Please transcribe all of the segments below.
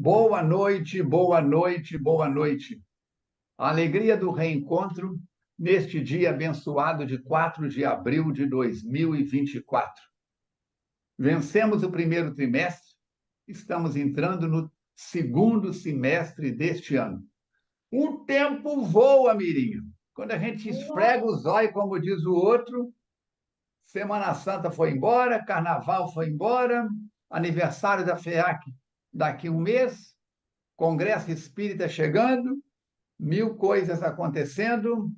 Boa noite, boa noite, boa noite. A alegria do reencontro neste dia abençoado de 4 de abril de 2024. Vencemos o primeiro trimestre, estamos entrando no segundo semestre deste ano. O tempo voa, Mirinho. Quando a gente esfrega o zóio, como diz o outro, Semana Santa foi embora, Carnaval foi embora, aniversário da FEAC daqui a um mês, Congresso Espírita chegando, mil coisas acontecendo,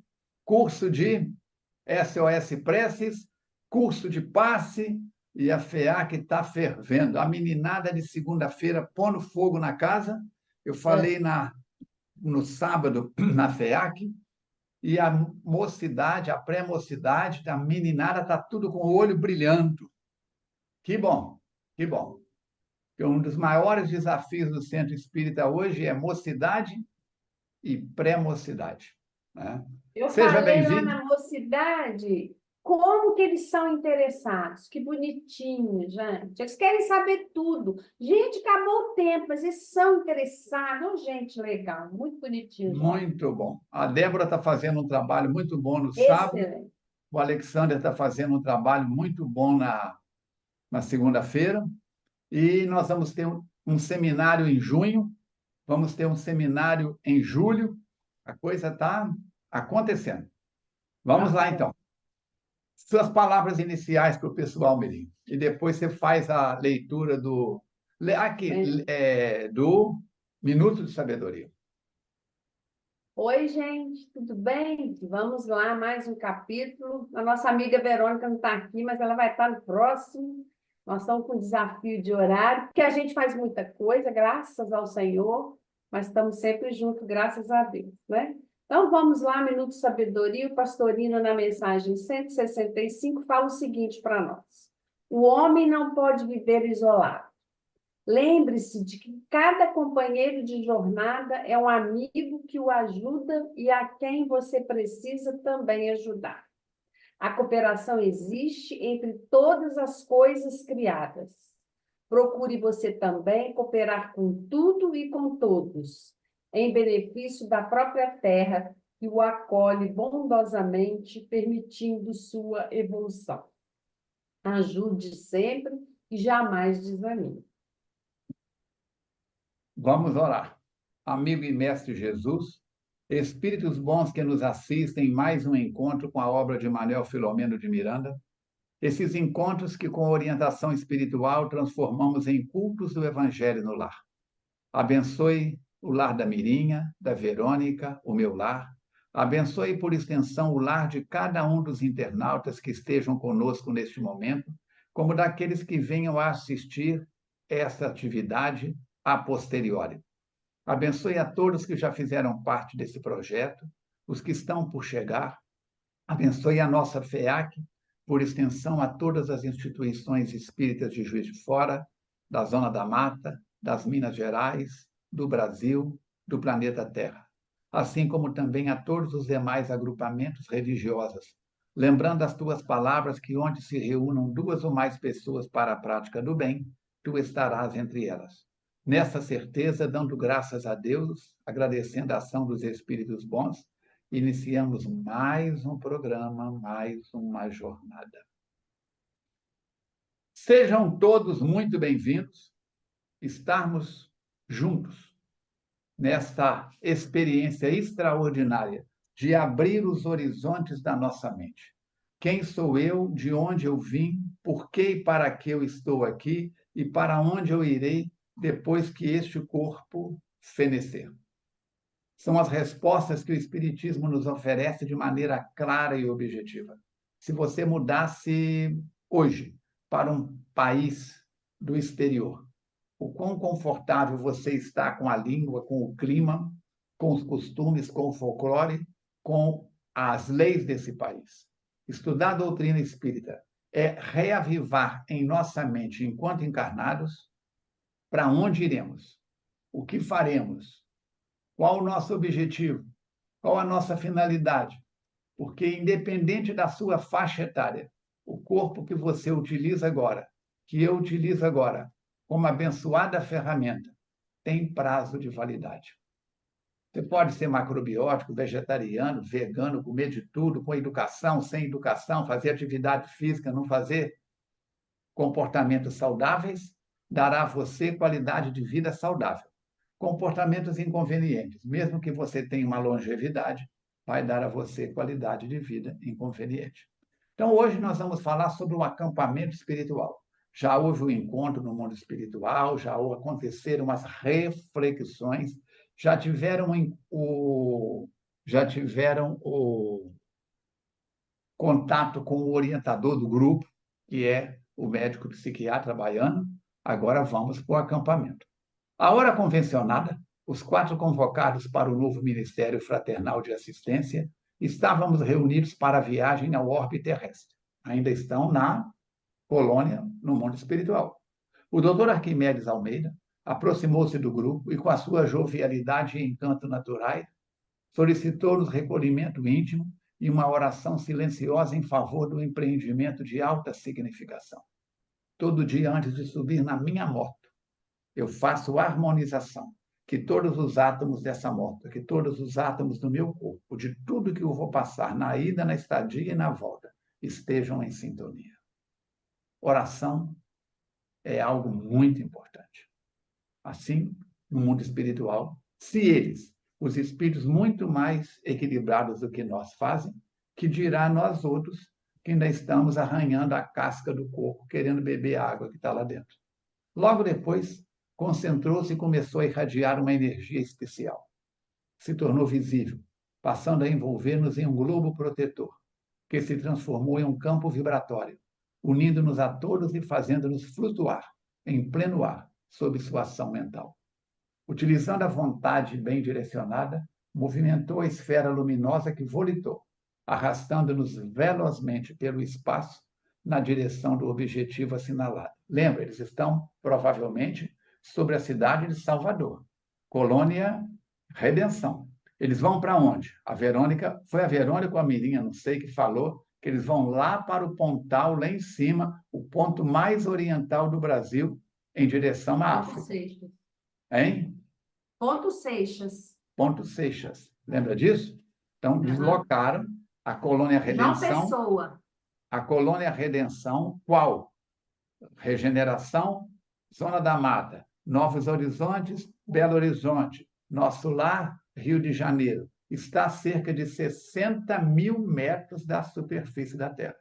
curso de SOS Preces, curso de passe, e a FEAC está fervendo. A meninada de segunda-feira pondo fogo na casa. Eu falei no sábado na FEAC, e a mocidade, a pré-mocidade, a meninada está tudo com o olho brilhando. Que bom, que bom. Porque um dos maiores desafios do Centro Espírita hoje é mocidade e pré-mocidade, né? Eu Seja falei lá bem-vindo. na mocidade como que eles são interessados. Que bonitinho, gente. Eles querem saber tudo. Gente, acabou o tempo, mas eles são interessados. Oh, gente, legal. Muito bonitinho, gente. Muito bom. A Débora está fazendo um trabalho muito bom no sábado, Excelente. o Alexander está fazendo um trabalho muito bom na segunda-feira, e nós vamos ter um seminário em junho, vamos ter um seminário em julho, a coisa está acontecendo. Vamos lá, então. Suas palavras iniciais para o pessoal, Mirim. E depois você faz a leitura do Minuto de Sabedoria. Oi, gente, tudo bem? Vamos lá, mais um capítulo. A nossa amiga Verônica não está aqui, mas ela vai estar no próximo. Nós estamos com desafio de horário, porque a gente faz muita coisa, graças ao Senhor, mas estamos sempre juntos, graças a Deus, né? Então, vamos lá, Minuto de Sabedoria. O pastorino, na mensagem 165, fala o seguinte para nós: o homem não pode viver isolado. Lembre-se de que cada companheiro de jornada é um amigo que o ajuda e a quem você precisa também ajudar. A cooperação existe entre todas as coisas criadas. Procure você também cooperar com tudo e com todos, em benefício da própria terra que o acolhe bondosamente, permitindo sua evolução. Ajude sempre e jamais desanime. Vamos orar. Amigo e mestre Jesus, espíritos bons que nos assistem em mais um encontro com a obra de Manuel Filomeno de Miranda, esses encontros que, com orientação espiritual, transformamos em cultos do Evangelho no lar. Abençoe o lar da Mirinha, da Verônica, o meu lar. Abençoe, por extensão, o lar de cada um dos internautas que estejam conosco neste momento, como daqueles que venham a assistir essa atividade a posteriori. Abençoe a todos que já fizeram parte desse projeto, os que estão por chegar. Abençoe a nossa FEAC, por extensão a todas as instituições espíritas de Juiz de Fora, da Zona da Mata, das Minas Gerais, do Brasil, do planeta Terra, assim como também a todos os demais agrupamentos religiosos, lembrando as tuas palavras que onde se reúnam duas ou mais pessoas para a prática do bem, tu estarás entre elas. Nessa certeza, dando graças a Deus, agradecendo a ação dos Espíritos bons, iniciamos mais um programa, mais uma jornada. Sejam todos muito bem-vindos. Estarmos juntos nesta experiência extraordinária de abrir os horizontes da nossa mente. Quem sou eu, de onde eu vim, por que e para que eu estou aqui e para onde eu irei depois que este corpo fenecer. São as respostas que o Espiritismo nos oferece de maneira clara e objetiva. Se você mudasse hoje para um país do exterior, o quão confortável você está com a língua, com o clima, com os costumes, com o folclore, com as leis desse país. Estudar a doutrina espírita é reavivar em nossa mente, enquanto encarnados, para onde iremos, o que faremos, qual o nosso objetivo, qual a nossa finalidade. Porque, independente da sua faixa etária, o corpo que você utiliza agora, que eu utilizo agora, como abençoada ferramenta, tem prazo de validade. Você pode ser macrobiótico, vegetariano, vegano, comer de tudo, com educação, sem educação, fazer atividade física, não fazer comportamentos saudáveis, dará a você qualidade de vida saudável. Comportamentos inconvenientes, mesmo que você tenha uma longevidade, vai dar a você qualidade de vida inconveniente. Então, hoje nós vamos falar sobre o acampamento espiritual. Já houve um encontro no mundo espiritual, já aconteceram umas reflexões, já tiveram o contato com o orientador do grupo, que é o médico psiquiatra baiano. Agora vamos para o acampamento. A hora convencionada, os 4 convocados para o novo Ministério Fraternal de Assistência estávamos reunidos para a viagem ao orbe terrestre. Ainda estão na colônia, no mundo espiritual. O doutor Arquimedes Almeida aproximou-se do grupo e, com a sua jovialidade e encanto naturais, solicitou-nos recolhimento íntimo e uma oração silenciosa em favor do empreendimento de alta significação. Todo dia antes de subir na minha moto, eu faço harmonização, que todos os átomos dessa moto, que todos os átomos do meu corpo, de tudo que eu vou passar na ida, na estadia e na volta, estejam em sintonia. Oração é algo muito importante. Assim, no mundo espiritual, se eles, os espíritos muito mais equilibrados do que nós fazem, que dirá nós outros que ainda estamos arranhando a casca do corpo, querendo beber a água que está lá dentro. Logo depois, concentrou-se e começou a irradiar uma energia especial. Se tornou visível, passando a envolver-nos em um globo protetor, que se transformou em um campo vibratório, unindo-nos a todos e fazendo-nos flutuar em pleno ar sob sua ação mental. Utilizando a vontade bem direcionada, movimentou a esfera luminosa que volitou, arrastando-nos velozmente pelo espaço na direção do objetivo assinalado. Lembra, eles estão, provavelmente, sobre a cidade de Salvador, Colônia Redenção. Eles vão para onde? Foi a Verônica ou a Mirinha, não sei, que falou que eles vão lá para o Pontal, lá em cima, o ponto mais oriental do Brasil, em direção à África. Seixas. Hein? Ponto Seixas. Ponto Seixas. Lembra disso? Então, deslocaram a Colônia Redenção. João Pessoa. A Colônia Redenção, qual? Regeneração, Zona da Mata, Novos Horizontes, Belo Horizonte, nosso lar, Rio de Janeiro. Está a cerca de 60 mil metros da superfície da Terra.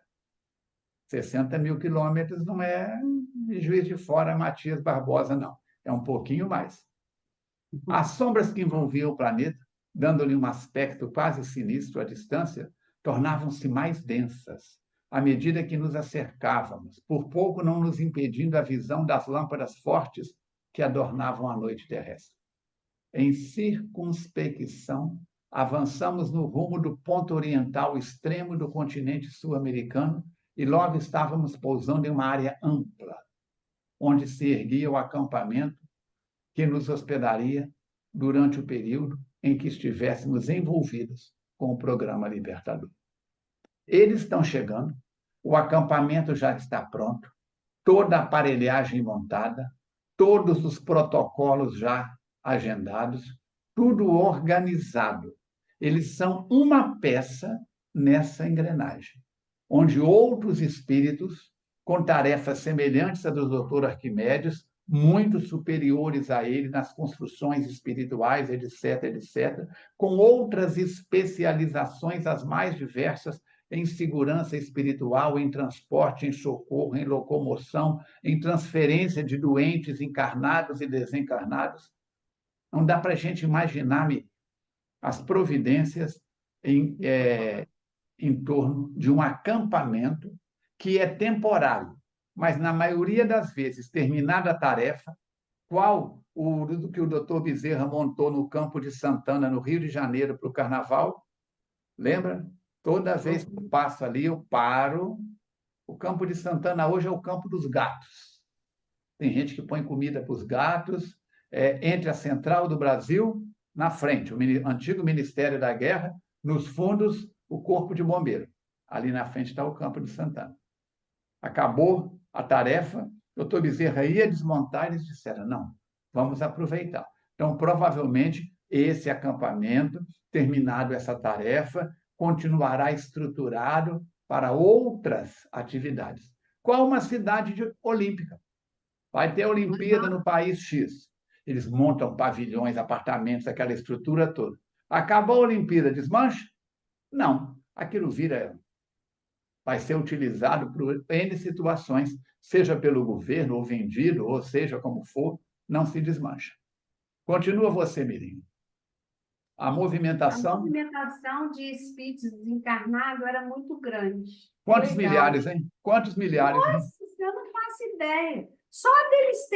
60 mil quilômetros não é de Juiz de Fora, Matias Barbosa, não. É um pouquinho mais. As sombras que envolviam o planeta, dando-lhe um aspecto quase sinistro à distância, tornavam-se mais densas, à medida que nos acercávamos, por pouco não nos impedindo a visão das lâmpadas fortes que adornavam a noite terrestre. Em circunspecção, avançamos no rumo do ponto oriental extremo do continente sul-americano e logo estávamos pousando em uma área ampla, onde se erguia o acampamento que nos hospedaria durante o período em que estivéssemos envolvidos com o programa Libertador. Eles estão chegando, o acampamento já está pronto, toda a aparelhagem montada, todos os protocolos já agendados, tudo organizado. Eles são uma peça nessa engrenagem, onde outros espíritos, com tarefas semelhantes à do Dr. Arquimedes, muito superiores a ele nas construções espirituais, etc., etc., com outras especializações as mais diversas em segurança espiritual, em transporte, em socorro, em locomoção, em transferência de doentes encarnados e desencarnados. Não dá para a gente imaginar as providências em torno de um acampamento que é temporário, mas, na maioria das vezes, terminada a tarefa, qual o que o doutor Bezerra montou no Campo de Santana, no Rio de Janeiro, para o Carnaval? Lembra? Toda vez que eu passo ali, eu paro. O Campo de Santana hoje é o Campo dos Gatos. Tem gente que põe comida para os gatos, entre a Central do Brasil, na frente, o antigo Ministério da Guerra, nos fundos, o Corpo de Bombeiro. Ali na frente está o Campo de Santana. Acabou a tarefa, o doutor Bezerra ia desmontar, eles disseram, não, vamos aproveitar. Então, provavelmente, esse acampamento, terminado essa tarefa, continuará estruturado para outras atividades. Qual uma cidade olímpica? Vai ter a Olimpíada no país X. Eles montam pavilhões, apartamentos, aquela estrutura toda. Acabou a Olimpíada, desmancha? Não. Aquilo vai ser utilizado por N situações, seja pelo governo, ou vendido, ou seja como for, não se desmancha. Continua você, Mirim. A A movimentação. movimentação de espíritos desencarnados era muito grande. Que Quantos legal. milhares, hein? Quantos milhares, hein? Nossa, eu não faço ideia. Só deles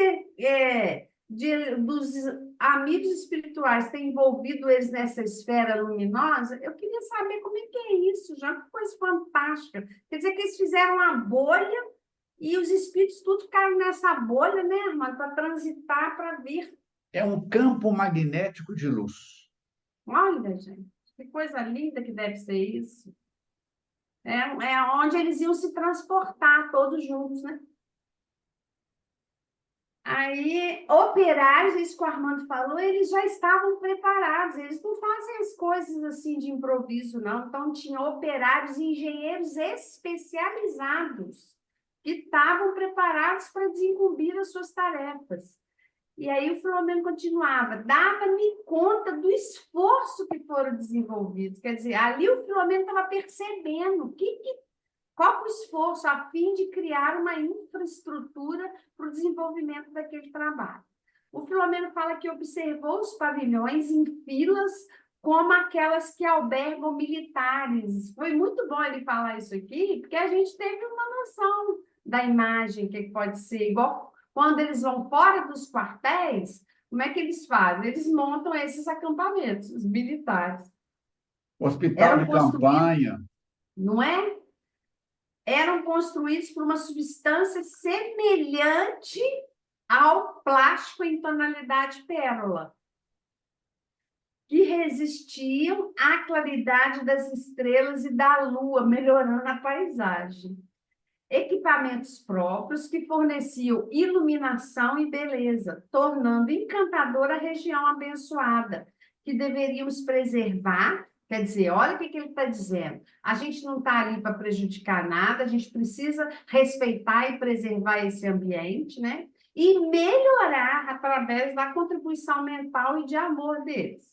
dos amigos espirituais ter envolvido eles nessa esfera luminosa, eu queria saber como é que é isso, já que coisa fantástica. Quer dizer que eles fizeram uma bolha e os espíritos tudo ficaram nessa bolha, né, irmã, para transitar, para vir. É um campo magnético de luz. Olha, gente, que coisa linda que deve ser isso. É onde eles iam se transportar todos juntos, né? Aí, operários, isso que o Armando falou, eles já estavam preparados, eles não fazem as coisas assim de improviso, não. Então, tinha operários e engenheiros especializados que estavam preparados para desincumbir as suas tarefas. E aí o Filomeno continuava, dava-me conta do esforço que foram desenvolvidos. Quer dizer, ali o Filomeno estava percebendo qual o esforço a fim de criar uma infraestrutura para o desenvolvimento daquele trabalho. O Filomeno fala que observou os pavilhões em filas como aquelas que albergam militares. Foi muito bom ele falar isso aqui, porque a gente teve uma noção da imagem que pode ser igual quando eles vão fora dos quartéis, como é que eles fazem? Eles montam esses acampamentos, os militares. Hospital Eram de construídos, campanha. não é? Eram construídos por uma substância semelhante ao plástico em tonalidade pérola, que resistiam à claridade das estrelas e da lua, melhorando a paisagem. Equipamentos próprios que forneciam iluminação e beleza, tornando encantadora a região abençoada, que deveríamos preservar. Quer dizer, olha o que ele está dizendo. A gente não está ali para prejudicar nada, a gente precisa respeitar e preservar esse ambiente, né? E melhorar através da contribuição mental e de amor deles.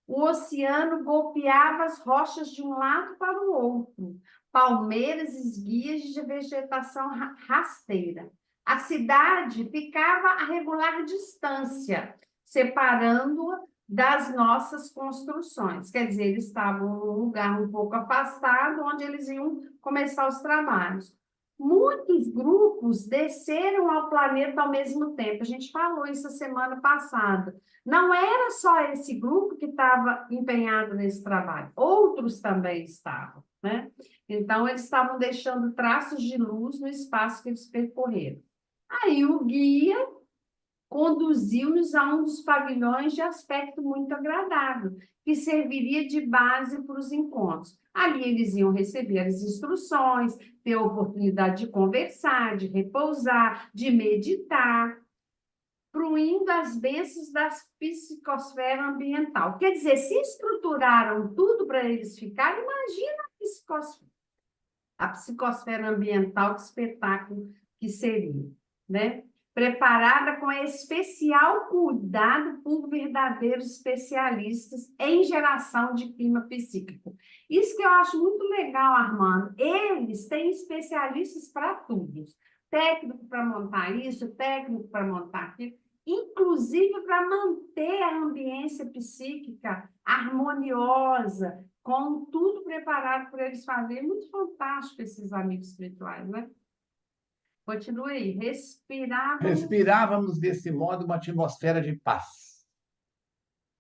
O oceano golpeava as rochas de um lado para o outro, palmeiras e esguias de vegetação rasteira. A cidade ficava a regular distância, separando-a das nossas construções. Quer dizer, eles estavam num lugar um pouco afastado, onde eles iam começar os trabalhos. Muitos grupos desceram ao planeta ao mesmo tempo. A gente falou isso a semana passada. Não era só esse grupo que estava empenhado nesse trabalho, outros também estavam, né? Então, eles estavam deixando traços de luz no espaço que eles percorreram. Aí, o guia conduziu-nos a um dos pavilhões de aspecto muito agradável, que serviria de base para os encontros. Ali eles iam receber as instruções, ter a oportunidade de conversar, de repousar, de meditar, fruindo as bênçãos da psicosfera ambiental. Quer dizer, se estruturaram tudo para eles ficarem, imagina a psicosfera ambiental, que espetáculo que seria, né? Preparada com especial cuidado por verdadeiros especialistas em geração de clima psíquico. Isso que eu acho muito legal, Armando. Eles têm especialistas para tudo. Técnico para montar isso, técnico para montar aquilo, inclusive para manter a ambiência psíquica harmoniosa, com tudo preparado para eles fazerem. Muito fantástico esses amigos espirituais, né? Continue aí. Respirávamos desse modo uma atmosfera de paz,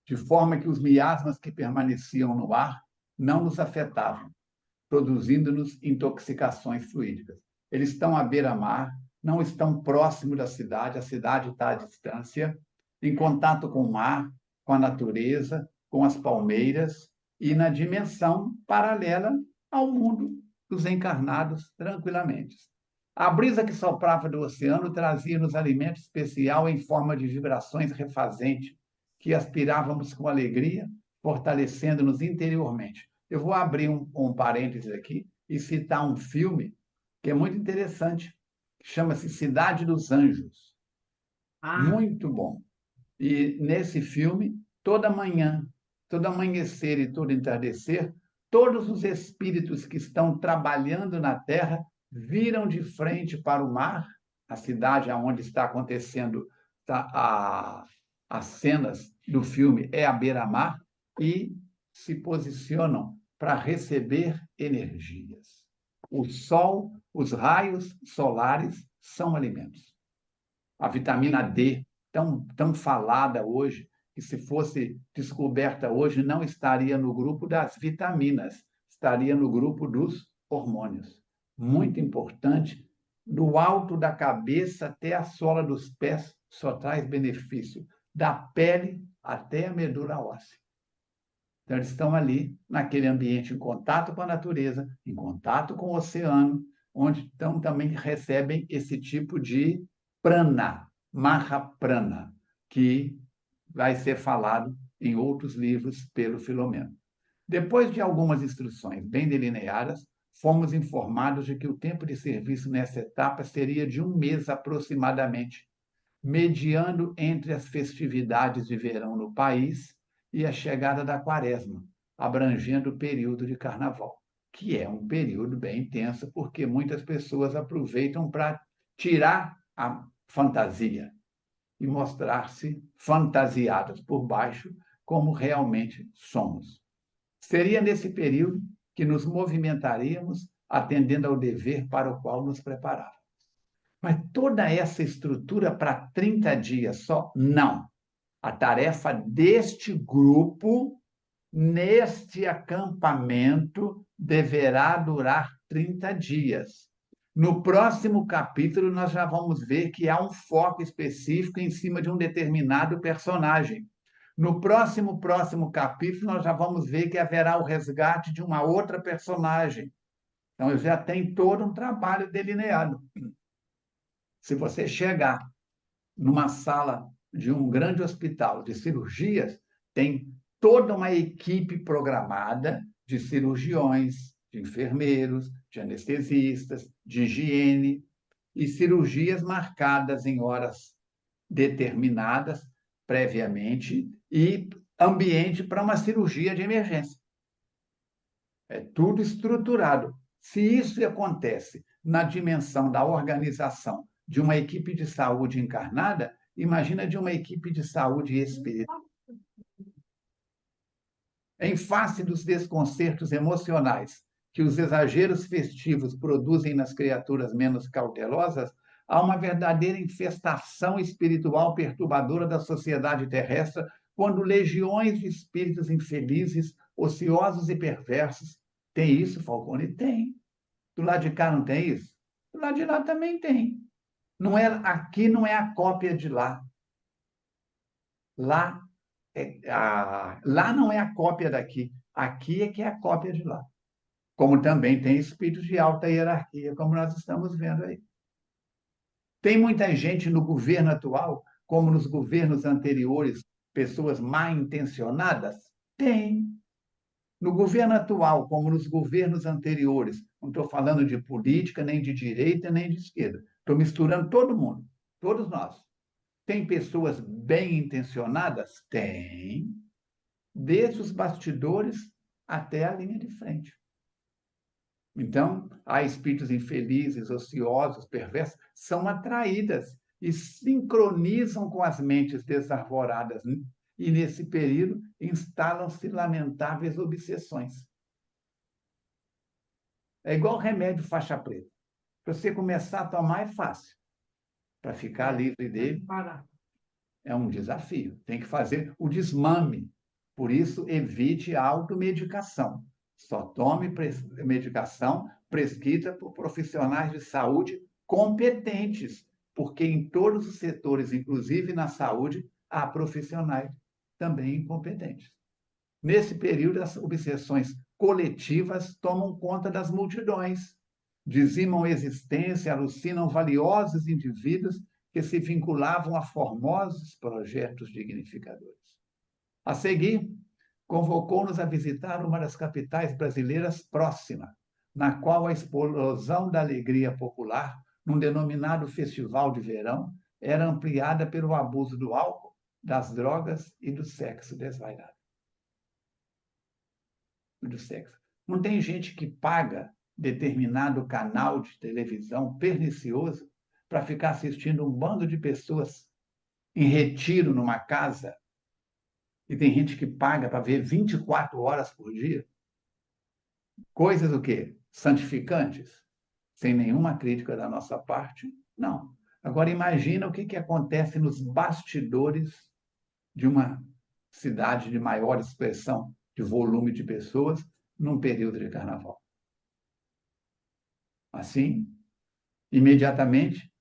de forma que os miasmas que permaneciam no ar não nos afetavam, produzindo-nos intoxicações fluídicas. Eles estão à beira-mar, não estão próximo da cidade, a cidade está à distância, em contato com o mar, com a natureza, com as palmeiras e na dimensão paralela ao mundo dos encarnados tranquilamente. A brisa que soprava do oceano trazia-nos alimento especial em forma de vibrações refazentes, que aspirávamos com alegria, fortalecendo-nos interiormente. Eu vou abrir um parênteses aqui e citar um filme que é muito interessante, que chama-se Cidade dos Anjos. Muito bom. E nesse filme, toda manhã, todo amanhecer e todo entardecer, todos os espíritos que estão trabalhando na Terra viram de frente para o mar, a cidade onde está acontecendo as cenas do filme é a beira-mar, e se posicionam para receber energias. O sol, os raios solares são alimentos. A vitamina D, tão falada hoje, que se fosse descoberta hoje, não estaria no grupo das vitaminas, estaria no grupo dos hormônios. Muito importante, do alto da cabeça até a sola dos pés, só traz benefício, da pele até a medula óssea. Então, eles estão ali, naquele ambiente, em contato com a natureza, em contato com o oceano, onde então também recebem esse tipo de prana, Mahaprana, que vai ser falado em outros livros pelo Filomeno. Depois de algumas instruções bem delineadas, fomos informados de que o tempo de serviço nessa etapa seria de 1 mês aproximadamente, mediando entre as festividades de verão no país e a chegada da Quaresma, abrangendo o período de Carnaval, que é um período bem intenso, porque muitas pessoas aproveitam para tirar a fantasia e mostrar-se fantasiadas por baixo, como realmente somos. Seria nesse período que nos movimentaríamos atendendo ao dever para o qual nos preparávamos. Mas toda essa estrutura para 30 dias só? Não. A tarefa deste grupo, neste acampamento, deverá durar 30 dias. No próximo capítulo, nós já vamos ver que há um foco específico em cima de um determinado personagem. No próximo capítulo, nós já vamos ver que haverá o resgate de uma outra personagem. Então, já tem todo um trabalho delineado. Se você chegar numa sala de um grande hospital de cirurgias, tem toda uma equipe programada de cirurgiões, de enfermeiros, de anestesistas, de higiene, e cirurgias marcadas em horas determinadas previamente e ambiente para uma cirurgia de emergência. É tudo estruturado. Se isso acontece na dimensão da organização de uma equipe de saúde encarnada, imagina de uma equipe de saúde espiritual. Em face dos desconcertos emocionais que os exageros festivos produzem nas criaturas menos cautelosas, há uma verdadeira infestação espiritual perturbadora da sociedade terrestre quando legiões de espíritos infelizes, ociosos e perversos. Tem isso, Falcone? Tem. Do lado de cá não tem isso? Do lado de lá também tem. Não é, aqui não é a cópia de lá. Lá não é a cópia daqui. Aqui é que é a cópia de lá. Como também tem espíritos de alta hierarquia, como nós estamos vendo aí. Tem muita gente no governo atual, como nos governos anteriores, pessoas mal intencionadas? Tem. No governo atual, como nos governos anteriores, não estou falando de política, nem de direita, nem de esquerda. Estou misturando todo mundo, todos nós. Tem pessoas bem intencionadas? Tem. Desde os bastidores até a linha de frente. Então, há espíritos infelizes, ociosos, perversos, são atraídas e sincronizam com as mentes desarvoradas. E, nesse período, instalam-se lamentáveis obsessões. É igual remédio faixa preta. Para você começar a tomar é fácil. Para ficar livre dele, é um desafio. Tem que fazer o desmame. Por isso, evite a automedicação. Só tome medicação prescrita por profissionais de saúde competentes, porque em todos os setores, inclusive na saúde, há profissionais também incompetentes. Nesse período, as obsessões coletivas tomam conta das multidões, dizimam a existência, alucinam valiosos indivíduos que se vinculavam a formosos projetos dignificadores. A seguir, convocou-nos a visitar uma das capitais brasileiras próxima, na qual a explosão da alegria popular, num denominado festival de verão, era ampliada pelo abuso do álcool, das drogas e do sexo desvairado. Do sexo. Não tem gente que paga determinado canal de televisão pernicioso para ficar assistindo um bando de pessoas em retiro numa casa, e tem gente que paga para ver 24 horas por dia. Coisas o quê? Santificantes, sem nenhuma crítica da nossa parte, não. Agora imagina o que acontece nos bastidores de uma cidade de maior expressão de volume de pessoas num período de carnaval. Assim, imediatamente,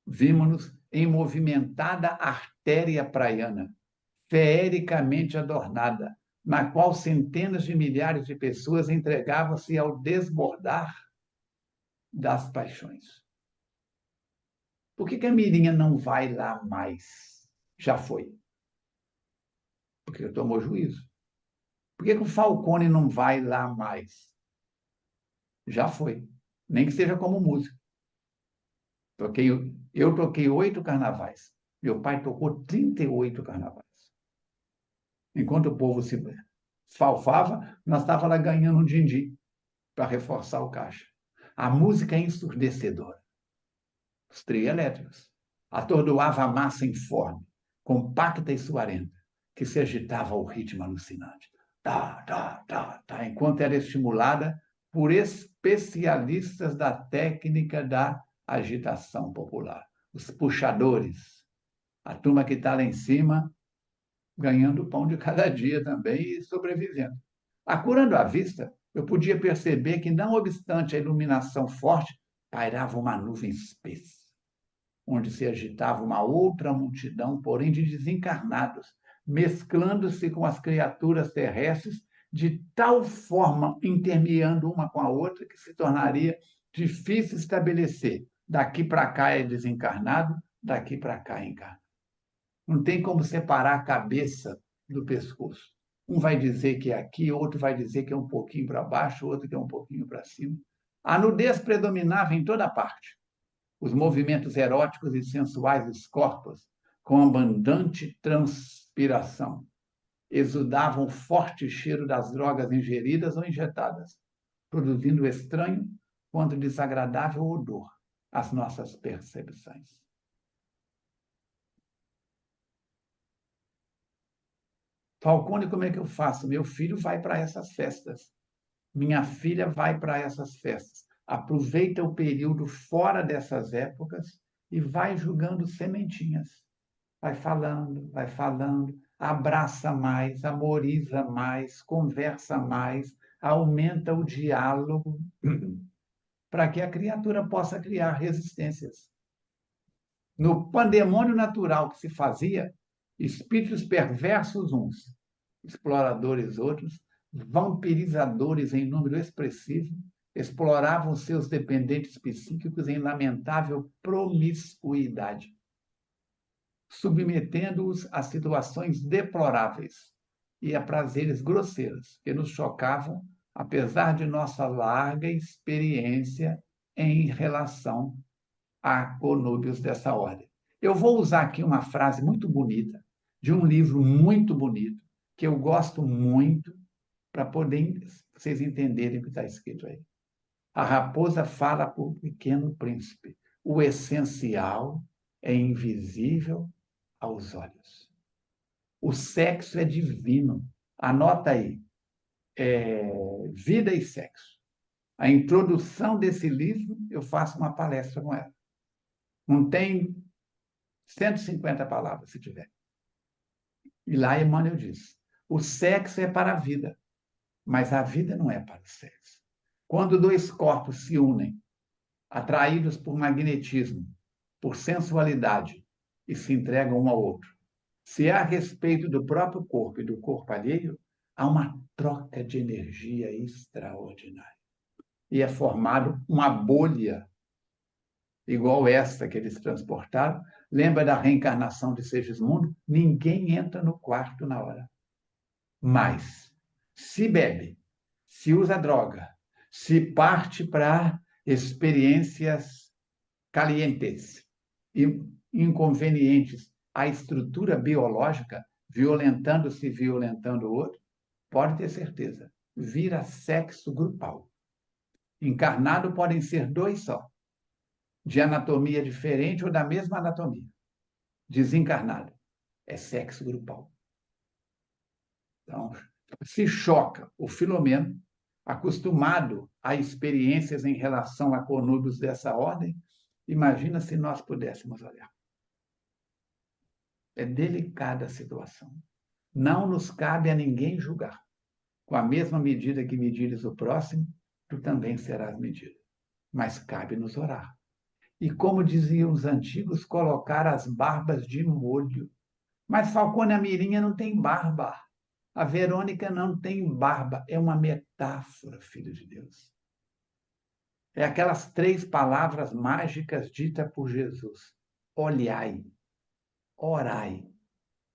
vimos-nos em movimentada artéria praiana, feericamente adornada, na qual centenas de milhares de pessoas entregavam-se ao desbordar das paixões. Por que a Mirinha não vai lá mais? Já foi. Porque tomou juízo. Por que o Falcone não vai lá mais? Já foi. Nem que seja como músico. Eu toquei 8 carnavais. Meu pai tocou 38 carnavais. Enquanto o povo se falfava, nós estávamos lá ganhando um din-din para reforçar o caixa. A música é ensurdecedora. Os trio elétricos. Atordoava a massa informe, compacta e suarenta, que se agitava ao ritmo alucinante. Tá, tá, tá, tá, enquanto era estimulada por especialistas da técnica da agitação popular. Os puxadores, a turma que está lá em cima, ganhando o pão de cada dia também e sobrevivendo. Acurando a vista, eu podia perceber que, não obstante a iluminação forte, pairava uma nuvem espessa, onde se agitava uma outra multidão, porém de desencarnados, mesclando-se com as criaturas terrestres de tal forma, intermeando uma com a outra, que se tornaria difícil estabelecer. Daqui para cá é desencarnado, daqui para cá é encarnado. Não tem como separar a cabeça do pescoço. Um vai dizer que é aqui, outro vai dizer que é um pouquinho para baixo, outro que é um pouquinho para cima. A nudez predominava em toda parte. Os movimentos eróticos e sensuais dos corpos, com abundante transpiração, exudavam o forte cheiro das drogas ingeridas ou injetadas, produzindo estranho quanto desagradável odor às nossas percepções. Falcone, como é que eu faço? Meu filho vai para essas festas. Minha filha vai para essas festas. Aproveita o período fora dessas épocas e vai jogando sementinhas. Vai falando, abraça mais, amoriza mais, conversa mais, aumenta o diálogo para que a criatura possa criar resistências. No pandemônio natural que se fazia, espíritos perversos uns, exploradores outros, vampirizadores em número expressivo, exploravam seus dependentes psíquicos em lamentável promiscuidade, submetendo-os a situações deploráveis e a prazeres grosseiros que nos chocavam, apesar de nossa larga experiência em relação a conúbios dessa ordem. Eu vou usar aqui uma frase muito bonita, de um livro muito bonito, que eu gosto muito, para poder vocês entenderem o que está escrito aí. A raposa fala para o pequeno príncipe. O essencial é invisível aos olhos. O sexo é divino. Anota aí. Vida e Sexo. A introdução desse livro, eu faço uma palestra com ela. Não tem 150 palavras, se tiver. E lá Emmanuel diz: o sexo é para a vida, mas a vida não é para o sexo. Quando dois corpos se unem, atraídos por magnetismo, por sensualidade, e se entregam um ao outro, se é a respeito do próprio corpo e do corpo alheio, há uma troca de energia extraordinária. E é formado uma bolha igual essa que eles transportaram. Lembra da reencarnação de Segismundo? Ninguém entra no quarto na hora. Mas, se bebe, se usa droga, se parte para experiências calientes e inconvenientes à estrutura biológica, violentando-se, violentando o outro, pode ter certeza, vira sexo grupal. Encarnado podem ser dois só, de anatomia diferente ou da mesma anatomia. Desencarnado é sexo grupal. Então, se choca o Filomeno, acostumado a experiências em relação a conúbios dessa ordem, imagina se nós pudéssemos olhar. É delicada a situação. Não nos cabe a ninguém julgar. Com a mesma medida que medires o próximo, tu também serás medido. Mas cabe-nos orar. E como diziam os antigos, colocar as barbas de molho. Mas Falcone, a Mirinha não tem barba. A Verônica não tem barba. É uma metáfora, filho de Deus. É aquelas 3 palavras mágicas ditas por Jesus. Olhai, orai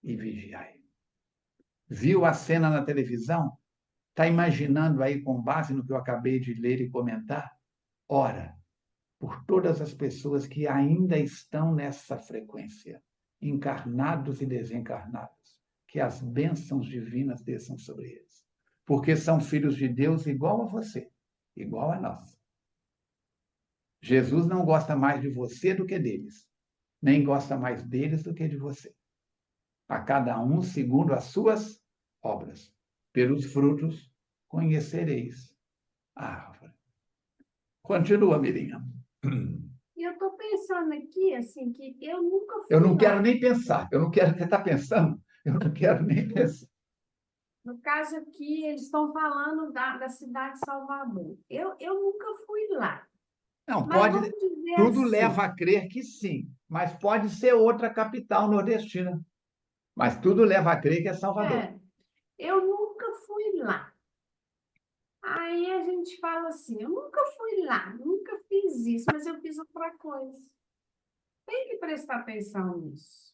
e vigiai. Viu a cena na televisão? Está imaginando aí, com base no que eu acabei de ler e comentar? Ora, por todas as pessoas que ainda estão nessa frequência, encarnados e desencarnados, que as bênçãos divinas desçam sobre eles. Porque são filhos de Deus igual a você, igual a nós. Jesus não gosta mais de você do que deles, nem gosta mais deles do que de você. A cada um segundo as suas obras. Pelos frutos conhecereis a árvore. Continua, Mirinha. E eu estou pensando aqui, assim, que eu nunca Eu fui não quero lá. nem pensar. Eu não quero você estar pensando. Eu não quero nem pensar. No caso aqui, eles estão falando da cidade de Salvador. Eu nunca fui lá. Não, Mas pode. vamos dizer Tudo leva assim, a crer que sim, mas pode ser outra capital nordestina. Mas tudo leva a crer que é Salvador. é, eu nunca fui lá. Aí a gente fala assim, eu nunca fui lá, nunca fiz isso, mas eu fiz outra coisa. Tem que prestar atenção nisso.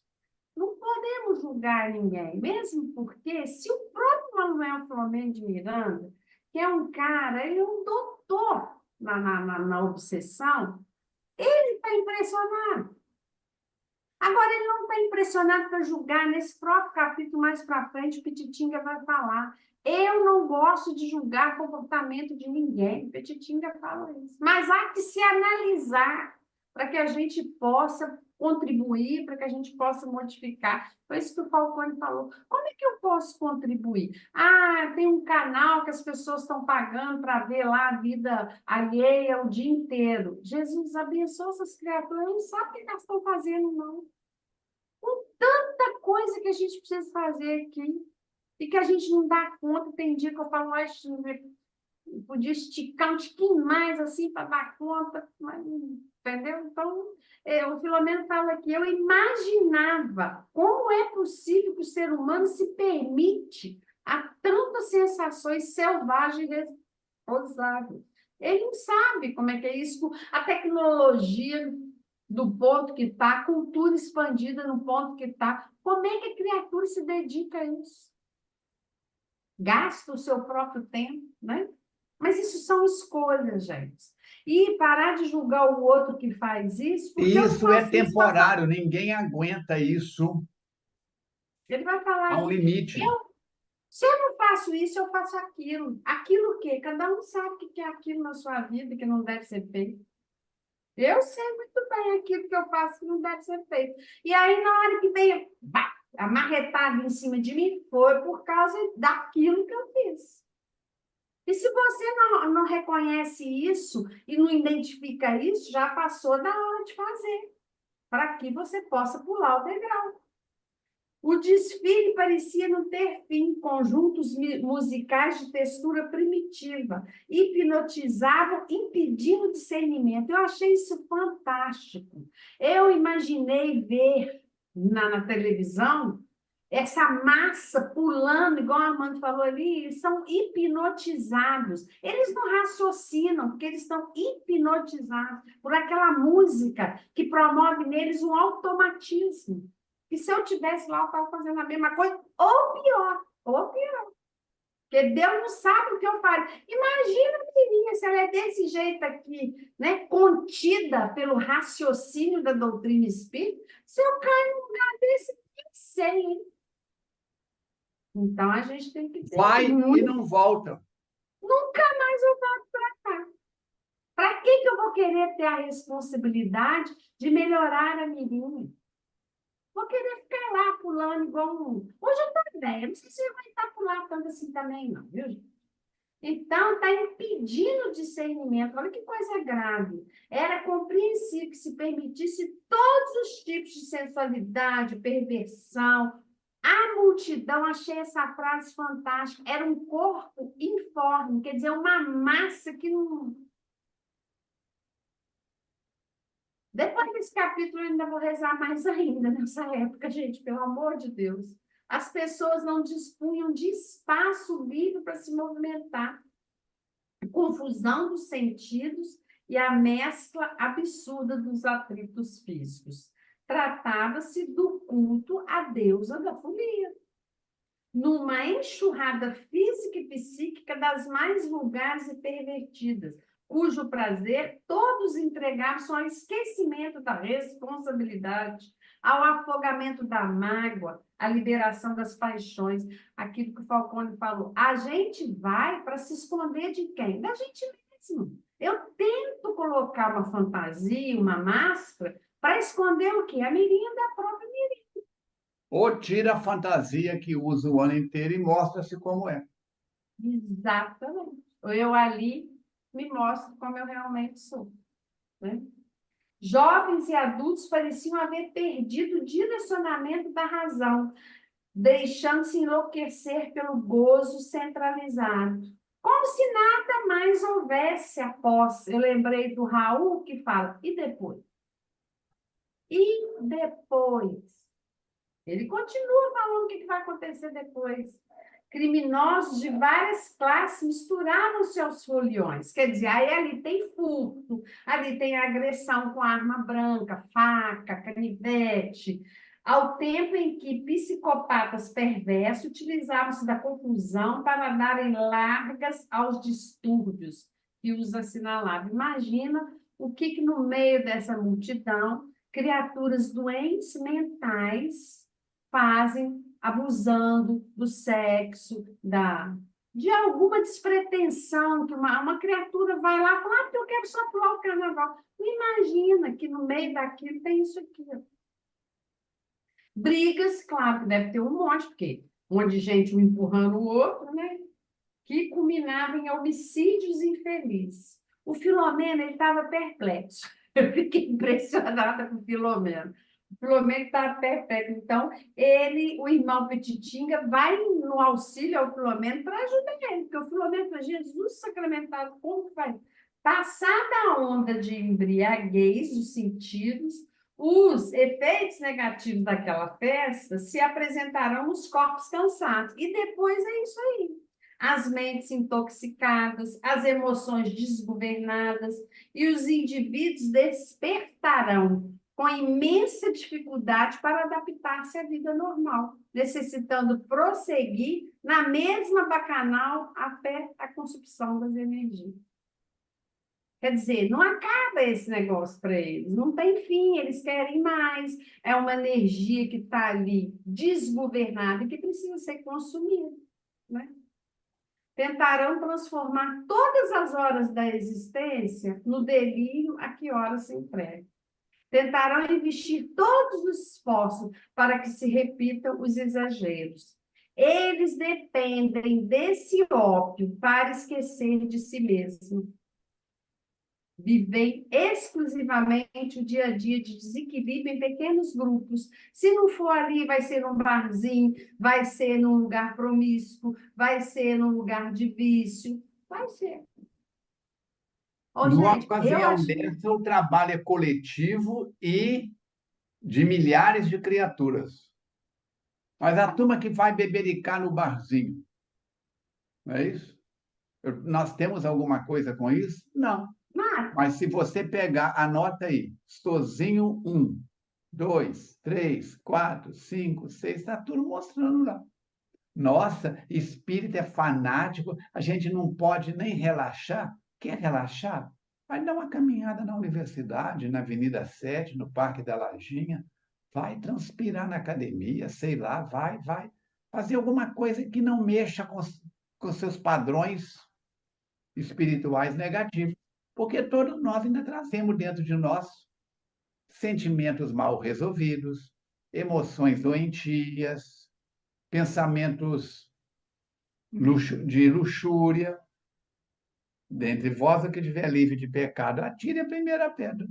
Não podemos julgar ninguém, mesmo porque se o próprio Manuel Filomeno de Miranda, que é um cara, ele é um doutor na obsessão, ele está impressionado. Agora, ele não está impressionado para julgar. Nesse próprio capítulo, mais para frente, o Petitinga vai falar. Eu não gosto de julgar comportamento de ninguém. O Petitinga fala isso. Mas há que se analisar para que a gente possa contribuir, para que a gente possa modificar. Foi isso que o Falcone falou. Como é que eu posso contribuir? Ah, tem um canal que as pessoas estão pagando para ver lá a vida alheia o dia inteiro. Jesus abençoa essas criaturas, não sabe o que elas estão fazendo, não. Com tanta coisa que a gente precisa fazer aqui e que a gente não dá conta. Tem dia que eu falo, podia esticar um tiquinho mais assim para dar conta, mas, entendeu? Então, o Filomeno fala que eu imaginava como é possível que o ser humano se permite a tantas sensações selvagens e ousadas. Ele não sabe como é que é isso, a tecnologia do ponto que está, a cultura expandida no ponto que está. Como é que a criatura se dedica a isso? Gasta o seu próprio tempo, né? Mas isso são escolhas, gente. E parar de julgar o outro que faz isso, porque eu não Isso é faço isso, vai falar. temporário, ninguém aguenta isso. Ele vai falar Há um aqui, limite. se eu não faço isso, eu faço aquilo. Aquilo o quê? Cada um sabe o que é aquilo na sua vida que não deve ser feito. Eu sei muito bem aquilo que eu faço que não deve ser feito. E aí, na hora que veio a marretada em cima de mim, foi por causa daquilo que eu fiz. E se você não reconhece isso e não identifica isso, já passou da hora de fazer, para que você possa pular o degrau. O desfile parecia não ter fim, conjuntos musicais de textura primitiva, hipnotizavam, impedindo discernimento. Eu achei isso fantástico. Eu imaginei ver na televisão essa massa pulando, igual a Armando falou ali, eles são hipnotizados. Eles não raciocinam, porque eles estão hipnotizados por aquela música que promove neles um automatismo. E se eu tivesse lá, eu estava fazendo a mesma coisa, ou pior, ou pior. Porque Deus não sabe o que eu faço. Imagina a menininha, se ela é desse jeito aqui, né, contida pelo raciocínio da doutrina espírita, se eu cair num lugar desse, nem sei, hein? Então, a gente tem que ter Vai e muito. não volta. Nunca mais eu volto para cá. Para que eu vou querer ter a responsabilidade de melhorar a menina? Vou querer ficar lá pulando igual um... Hoje eu estou velha, não sei se eu vou estar pular tanto assim também, não, viu, gente? Então, está impedindo o discernimento. Olha que coisa grave. Era compreensível que se permitisse todos os tipos de sensualidade, perversão. A multidão, achei essa frase fantástica, era um corpo informe, quer dizer, uma massa que não... Depois desse capítulo, eu ainda vou rezar mais ainda nessa época, gente, pelo amor de Deus. As pessoas não dispunham de espaço livre para se movimentar. Confusão dos sentidos e a mescla absurda dos atritos físicos. Tratava-se do culto à deusa da folia, numa enxurrada física e psíquica das mais vulgares e pervertidas, cujo prazer todos entregavam ao esquecimento da responsabilidade, ao afogamento da mágoa, à liberação das paixões. Aquilo que o Falcone falou, a gente vai para se esconder de quem? Da gente mesmo. Eu tento colocar uma fantasia, uma máscara, para esconder o quê? A mirinha da própria mirinha. Ou tira a fantasia que usa o ano inteiro e mostra-se como é. Exatamente. Eu ali me mostro como eu realmente sou, né? Jovens e adultos pareciam haver perdido o direcionamento da razão, deixando-se enlouquecer pelo gozo centralizado. Como se nada mais houvesse após. Eu lembrei do Raul que fala, e depois? E depois? Ele continua falando o que vai acontecer depois. Criminosos de várias classes misturaram-se aos foliões. Quer dizer, aí ali tem furto, ali tem agressão com arma branca, faca, canivete, ao tempo em que psicopatas perversos utilizavam-se da confusão para darem largas aos distúrbios que os assinalavam. Imagina o que no meio dessa multidão, criaturas doentes mentais fazem abusando do sexo, de alguma despretensão, que uma criatura vai lá e fala, porque eu quero só pular o carnaval. Não imagina que no meio daquilo tem isso aqui. Brigas, claro, que deve ter um monte, porque um monte de gente um empurrando o outro, né? Que culminava em homicídios infelizes. O Filomeno, ele estava perplexo. Eu fiquei impressionada com o Filomeno. O Filomeno estava perplexo. Então, o irmão Petitinga, vai no auxílio ao Filomeno para ajudar ele, porque o Filomeno falou, Jesus sacramentado, como que vai? Passada a onda de embriaguez dos sentidos, os efeitos negativos daquela festa se apresentarão nos corpos cansados. E depois é isso aí. As mentes intoxicadas, as emoções desgovernadas, e os indivíduos despertarão com imensa dificuldade para adaptar-se à vida normal, necessitando prosseguir na mesma bacanal até a consumpção das energias. Quer dizer, não acaba esse negócio para eles, não tem fim, eles querem mais. É uma energia que está ali desgovernada e que precisa ser consumida, né? Tentarão transformar todas as horas da existência no delírio a que hora se emprega. Tentarão investir todos os esforços para que se repitam os exageros. Eles dependem desse ópio para esquecer de si mesmo. Vivem exclusivamente o dia a dia de desequilíbrio em pequenos grupos. Se não for ali, vai ser num barzinho, vai ser num lugar promíscuo, vai ser num lugar de vício, vai ser. Ô, Numa gente, eu ocasião acho... dessa, o trabalho é coletivo e de milhares de criaturas. Mas a turma que vai bebericar no barzinho, não é isso? Nós temos alguma coisa com isso? Não. Nada. Mas se você pegar, anota aí, estozinho 1, 2, 3, 4, 5, 6, está tudo mostrando lá. Nossa, espírita é fanático, a gente não pode nem relaxar. Quer relaxar? Vai dar uma caminhada na universidade, na Avenida 7, no Parque da Lajinha. Vai transpirar na academia, sei lá, vai. Fazer alguma coisa que não mexa com seus padrões espirituais negativos. Porque todos nós ainda trazemos dentro de nós sentimentos mal resolvidos, emoções doentias, pensamentos de luxúria. Dentre vós, o que tiver livre de pecado, atire a primeira pedra.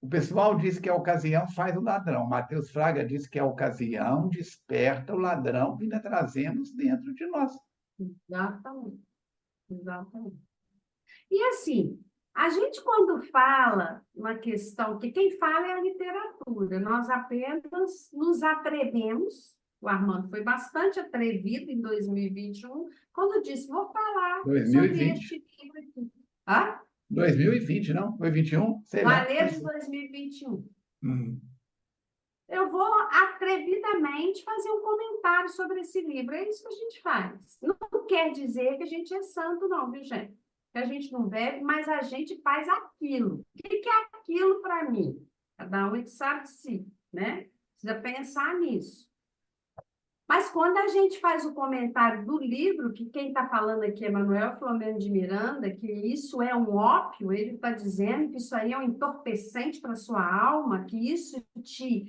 O pessoal diz que a ocasião faz o ladrão. Mateus Fraga diz que a ocasião desperta o ladrão que ainda trazemos dentro de nós. Exatamente, exatamente. E assim, a gente quando fala uma questão, que quem fala é a literatura, nós apenas nos atrevemos, o Armando foi bastante atrevido em 2021, quando disse, vou falar sobre 2020. este livro aqui. Hã? 2020, não? Foi 21? Sei lá. Janeiro de 2021. Hum. Eu vou atrevidamente fazer um comentário sobre esse livro. É isso que a gente faz. Não quer dizer que a gente é santo, não, viu, gente? Que a gente não bebe, mas a gente faz aquilo. O que é aquilo para mim? Cada um é que sabe de si, né? Precisa pensar nisso. Mas quando a gente faz o comentário do livro, que quem está falando aqui é Manuel Filomeno de Miranda, que isso é um ópio, ele está dizendo que isso aí é um entorpecente para a sua alma, que isso te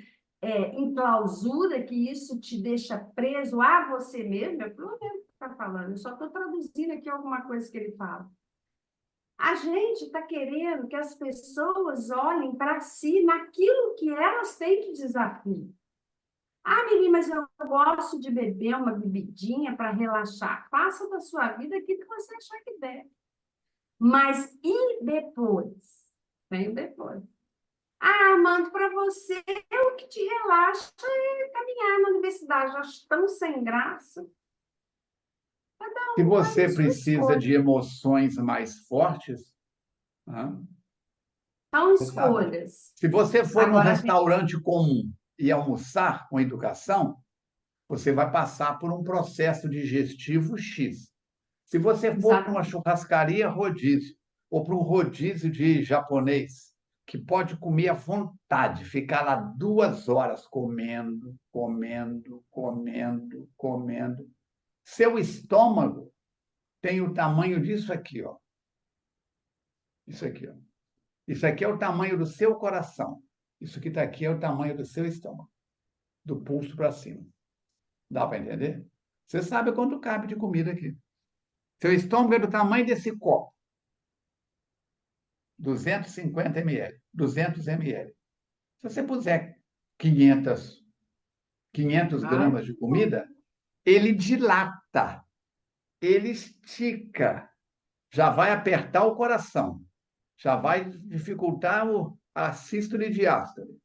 enclausura, que isso te deixa preso a você mesmo. É o Filomeno que está falando, eu só estou traduzindo aqui alguma coisa que ele fala. A gente está querendo que as pessoas olhem para si naquilo que elas têm de desafio. Ah, menina, mas eu gosto de beber uma bebidinha para relaxar. Faça da sua vida aquilo que você achar que deve. Mas e depois? Vem o depois. Ah, Armando, para você, o que te relaxa é caminhar na universidade. Já estão sem graça. Cada Se um faz você a sua precisa escolha. de emoções mais fortes, né? São Você sabe, escolhas. se você for num Agora, a gente... restaurante comum e almoçar com educação, você vai passar por um processo digestivo X. Se você for para uma Exatamente. churrascaria rodízio, ou para um rodízio de japonês, que pode comer à vontade, ficar lá 2 horas comendo. Seu estômago tem o tamanho disso aqui, ó. Isso aqui, ó. Isso aqui é o tamanho do seu coração. Isso que está aqui é o tamanho do seu estômago, do pulso para cima. Dá para entender? Você sabe quanto cabe de comida aqui. Seu estômago é do tamanho desse copo. 250 ml, 200 ml. Se você puser 500 Ai, gramas de comida, ele dilata, ele estica, já vai apertar o coração, já vai dificultar a sístole e diástole,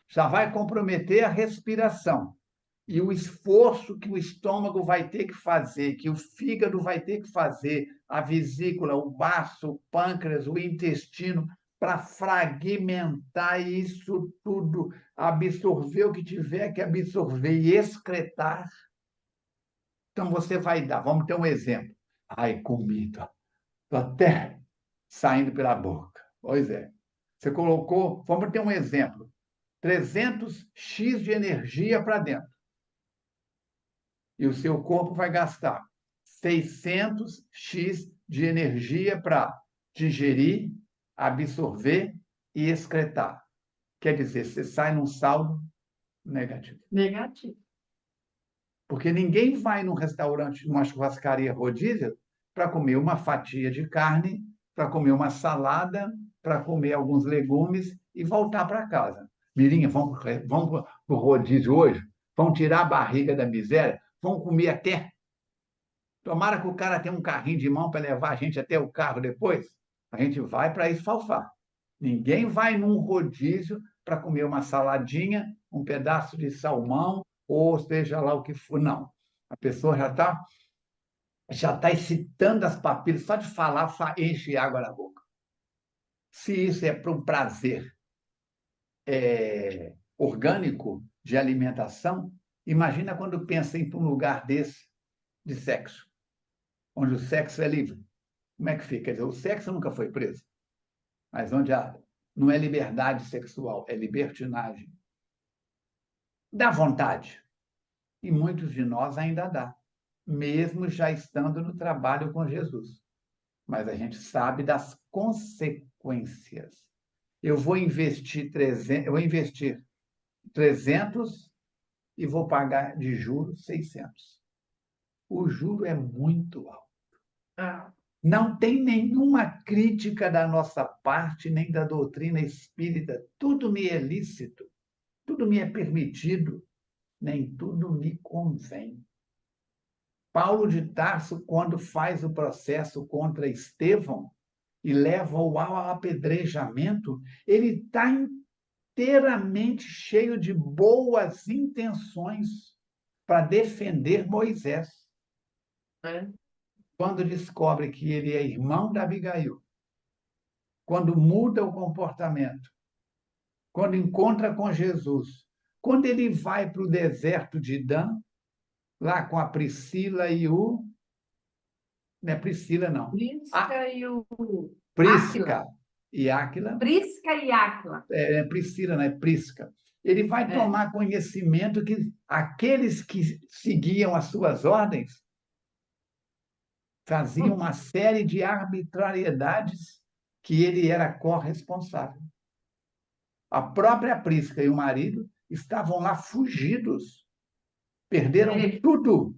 já vai comprometer a respiração. E o esforço que o estômago vai ter que fazer, que o fígado vai ter que fazer, a vesícula, o baço, o pâncreas, o intestino, para fragmentar isso tudo, absorver o que tiver que absorver e excretar. Então, você vai dar, vamos ter um exemplo. Ai, comida, estou até saindo pela boca. Pois é. Você colocou, vamos ter um exemplo, 300x de energia para dentro. E o seu corpo vai gastar 600x de energia para digerir, absorver e excretar. Quer dizer, você sai num saldo negativo. negativo. Porque ninguém vai num restaurante, numa churrascaria rodízio, para comer uma fatia de carne, para comer uma salada, para comer alguns legumes e voltar para casa. Mirinha, vamos para o rodízio hoje? Vamos tirar a barriga da miséria? Vamos comer até. Tomara que o cara tenha um carrinho de mão para levar a gente até o carro depois. A gente vai para esfalfar. Ninguém vai num rodízio para comer uma saladinha, um pedaço de salmão, ou seja lá o que for. Não. A pessoa já tá excitando as papilas, só de falar, enche água na boca. Se isso é para um prazer orgânico de alimentação, Imagina quando pensa em ir para um lugar desse de sexo, onde o sexo é livre. Como é que fica? Quer dizer, o sexo nunca foi preso, mas não é liberdade sexual, é libertinagem. Dá vontade. E muitos de nós ainda dá, mesmo já estando no trabalho com Jesus. Mas a gente sabe das consequências. Eu vou investir 300 e vou pagar de juros 600. O juro é muito alto. Não tem nenhuma crítica da nossa parte, nem da doutrina espírita. Tudo me é lícito, tudo me é permitido, nem tudo me convém. Paulo de Tarso, quando faz o processo contra Estevão e leva-o ao apedrejamento, ele está inteiramente cheio de boas intenções para defender Moisés. Quando descobre que ele é irmão da Abigail, quando muda o comportamento, quando encontra com Jesus, quando ele vai para o deserto de Dan, lá com a Priscila e o... Não é Priscila, não. Prisca e o Prisca Áquila. e Áquila. Prisca e Áquila. É Priscila, não é Prisca. Ele vai tomar conhecimento que aqueles que seguiam as suas ordens faziam uma série de arbitrariedades que ele era corresponsável. A própria Prisca e o marido estavam lá fugidos. Perderam tudo.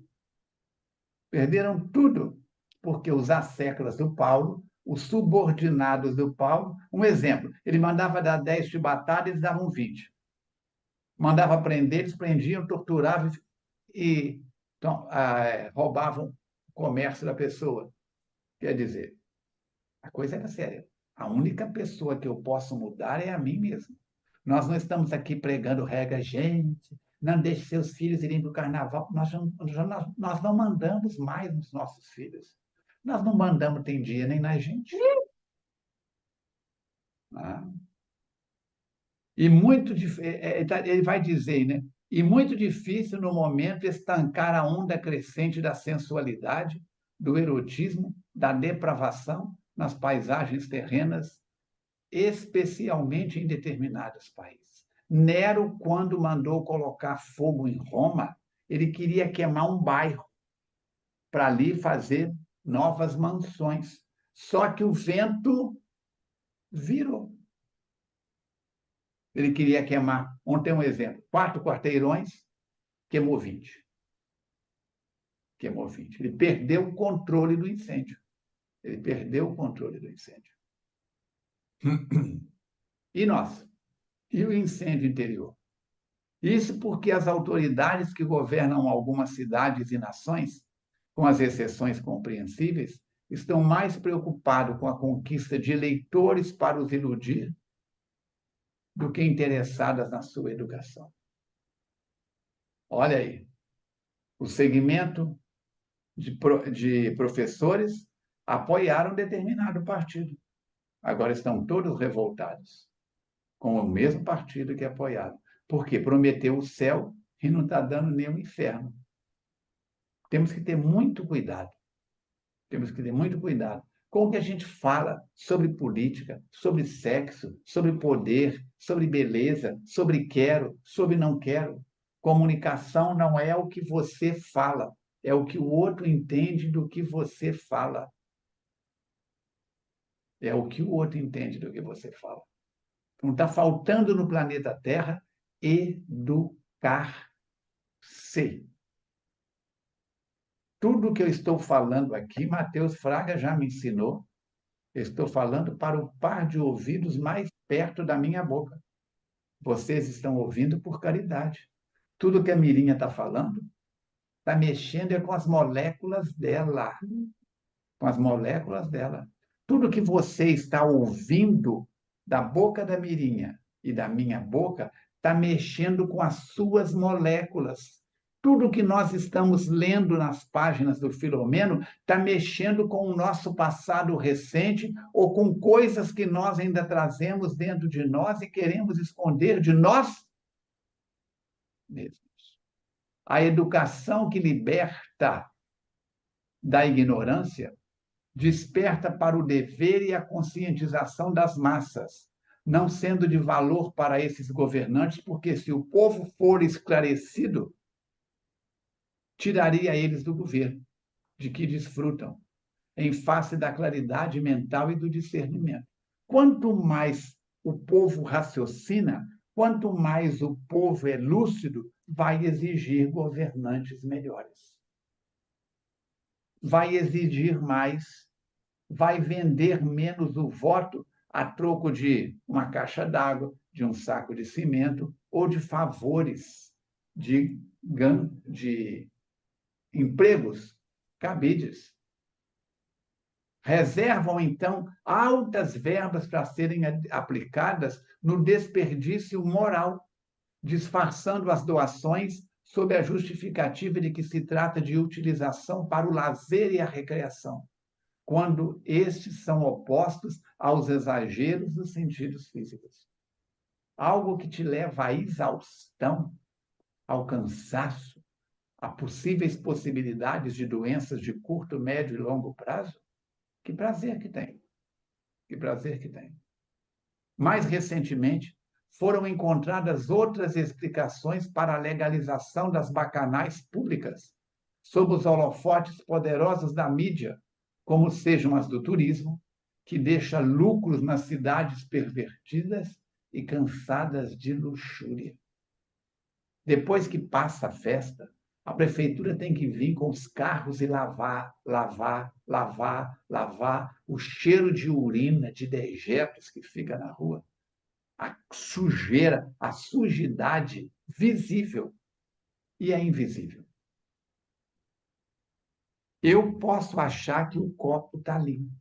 Perderam tudo. Porque os asseclas do Paulo, os subordinados do Paulo, um exemplo, ele mandava dar 10 chibatadas, eles davam 20. Mandava prender, eles prendiam, torturavam e então, roubavam o comércio da pessoa. Quer dizer, a coisa era séria. A única pessoa que eu posso mudar é a mim mesmo. Nós não estamos aqui pregando regra, gente, não deixe seus filhos irem para o carnaval. Nós não mandamos mais nos nossos filhos. Nós não mandamos, tem dia, nem na gente. Ah. E muito ele vai dizer, né? E muito difícil no momento estancar a onda crescente da sensualidade, do erotismo, da depravação nas paisagens terrenas, especialmente em determinados países. Nero, quando mandou colocar fogo em Roma, ele queria queimar um bairro para ali fazer novas mansões. Só que o vento virou. Ele queria queimar, vamos ter um exemplo, 4 quarteirões, queimou 20. Queimou 20. Ele perdeu o controle do incêndio. Ele perdeu o controle do incêndio. E nós? E o incêndio interior? Isso porque as autoridades que governam algumas cidades e nações, com as exceções compreensíveis, estão mais preocupados com a conquista de eleitores para os iludir do que interessadas na sua educação. Olha aí, o segmento de professores apoiaram determinado partido. Agora estão todos revoltados com o mesmo partido que apoiaram, porque prometeu o céu e não está dando nem o inferno. Temos que ter muito cuidado. Temos que ter muito cuidado com o que a gente fala sobre política, sobre sexo, sobre poder, sobre beleza, sobre quero, sobre não quero. Comunicação não é o que você fala, é o que o outro entende do que você fala. É o que o outro entende do que você fala. Então, está faltando no planeta Terra educar-se. Tudo que eu estou falando aqui, Matheus Fraga já me ensinou. Eu estou falando para o par de ouvidos mais perto da minha boca. Vocês estão ouvindo por caridade. Tudo que a Mirinha está falando está mexendo com as moléculas dela. Com as moléculas dela. Tudo que você está ouvindo da boca da Mirinha e da minha boca está mexendo com as suas moléculas. Tudo que nós estamos lendo nas páginas do Filomeno está mexendo com o nosso passado recente ou com coisas que nós ainda trazemos dentro de nós e queremos esconder de nós mesmos. A educação que liberta da ignorância desperta para o dever e a conscientização das massas, não sendo de valor para esses governantes, porque se o povo for esclarecido, tiraria eles do governo, de que desfrutam, em face da claridade mental e do discernimento. Quanto mais o povo raciocina, quanto mais o povo é lúcido, vai exigir governantes melhores. Vai exigir mais, vai vender menos o voto a troco de uma caixa d'água, de um saco de cimento ou de favores de empregos cabides. Reservam, então, altas verbas para serem aplicadas no desperdício moral, disfarçando as doações sob a justificativa de que se trata de utilização para o lazer e a recreação, quando estes são opostos aos exageros dos sentidos físicos. Algo que te leva à exaustão, ao cansaço, a possíveis possibilidades de doenças de curto, médio e longo prazo. Que prazer que tem. Que prazer que tem. Mais recentemente, foram encontradas outras explicações para a legalização das bacanais públicas, sob os holofotes poderosos da mídia, como sejam as do turismo, que deixa lucros nas cidades pervertidas e cansadas de luxúria. Depois que passa a festa, a prefeitura tem que vir com os carros e lavar o cheiro de urina, de dejetos que fica na rua. A sujeira, a sujidade visível e a invisível. Eu posso achar que o copo está limpo.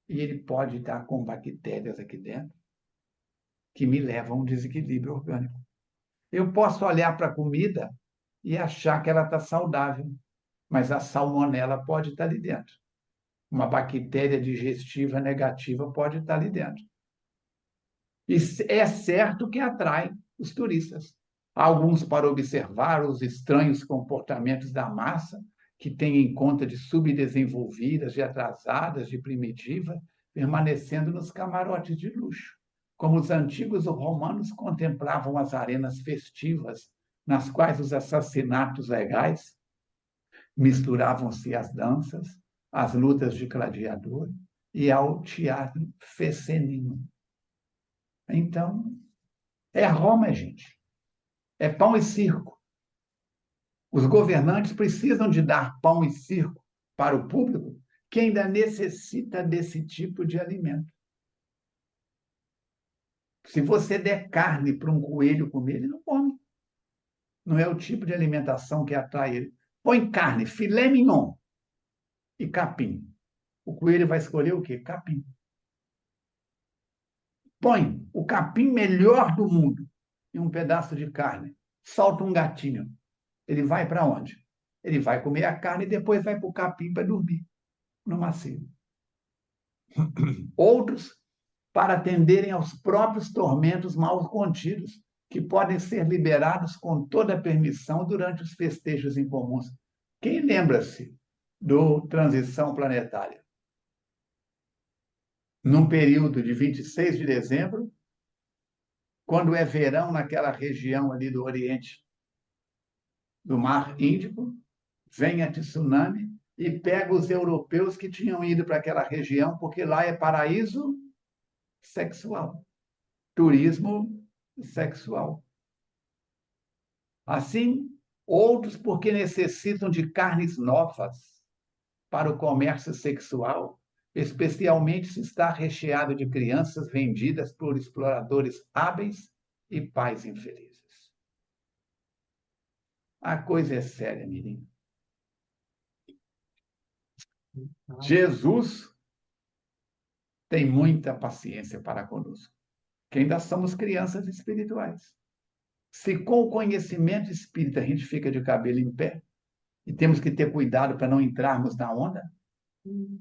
E ele pode estar com bactérias aqui dentro que me levam a um desequilíbrio orgânico. Eu posso olhar para a comida e achar que ela está saudável, mas a salmonela pode estar ali dentro. Uma bactéria digestiva negativa pode estar ali dentro. E é certo que atrai os turistas. Alguns para observar os estranhos comportamentos da massa, que tem em conta de subdesenvolvidas, de atrasadas, de primitivas, permanecendo nos camarotes de luxo, como os antigos romanos contemplavam as arenas festivas, nas quais os assassinatos legais misturavam-se às danças, às lutas de gladiador e ao teatro fecenino. Então, é Roma, gente. É pão e circo. Os governantes precisam de dar pão e circo para o público que ainda necessita desse tipo de alimento. Se você der carne para um coelho comer, ele não come. Não é o tipo de alimentação que atrai ele. Põe carne, filé mignon e capim. O coelho vai escolher o quê? Capim. Põe o capim melhor do mundo e um pedaço de carne. Solta um gatinho. Ele vai para onde? Ele vai comer a carne e depois vai para o capim para dormir no macio. Outros, para atenderem aos próprios tormentos mal contidos, que podem ser liberados com toda a permissão durante os festejos incomuns. Quem lembra-se do Transição Planetária? Num período de 26 de dezembro, quando é verão naquela região ali do Oriente do Mar Índico, vem a tsunami e pega os europeus que tinham ido para aquela região, porque lá é paraíso sexual, turismo sexual. Assim, outros porque necessitam de carnes novas para o comércio sexual, especialmente se está recheado de crianças vendidas por exploradores hábeis e pais infelizes. A coisa é séria, menino. Jesus tem muita paciência para conosco, que ainda somos crianças espirituais. Se com o conhecimento espírita a gente fica de cabelo em pé e temos que ter cuidado para não entrarmos na onda,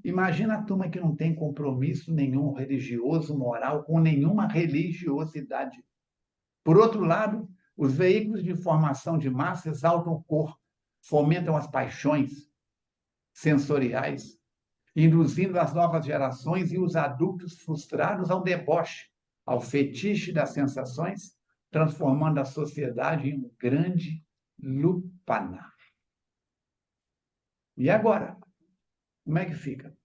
imagina a turma que não tem compromisso nenhum religioso, moral, com nenhuma religiosidade. Por outro lado, Os veículos de informação de massa exaltam o corpo, fomentam as paixões sensoriais, induzindo as novas gerações e os adultos frustrados ao deboche, ao fetiche das sensações, transformando a sociedade em um grande lupanar. E agora? Como é que fica?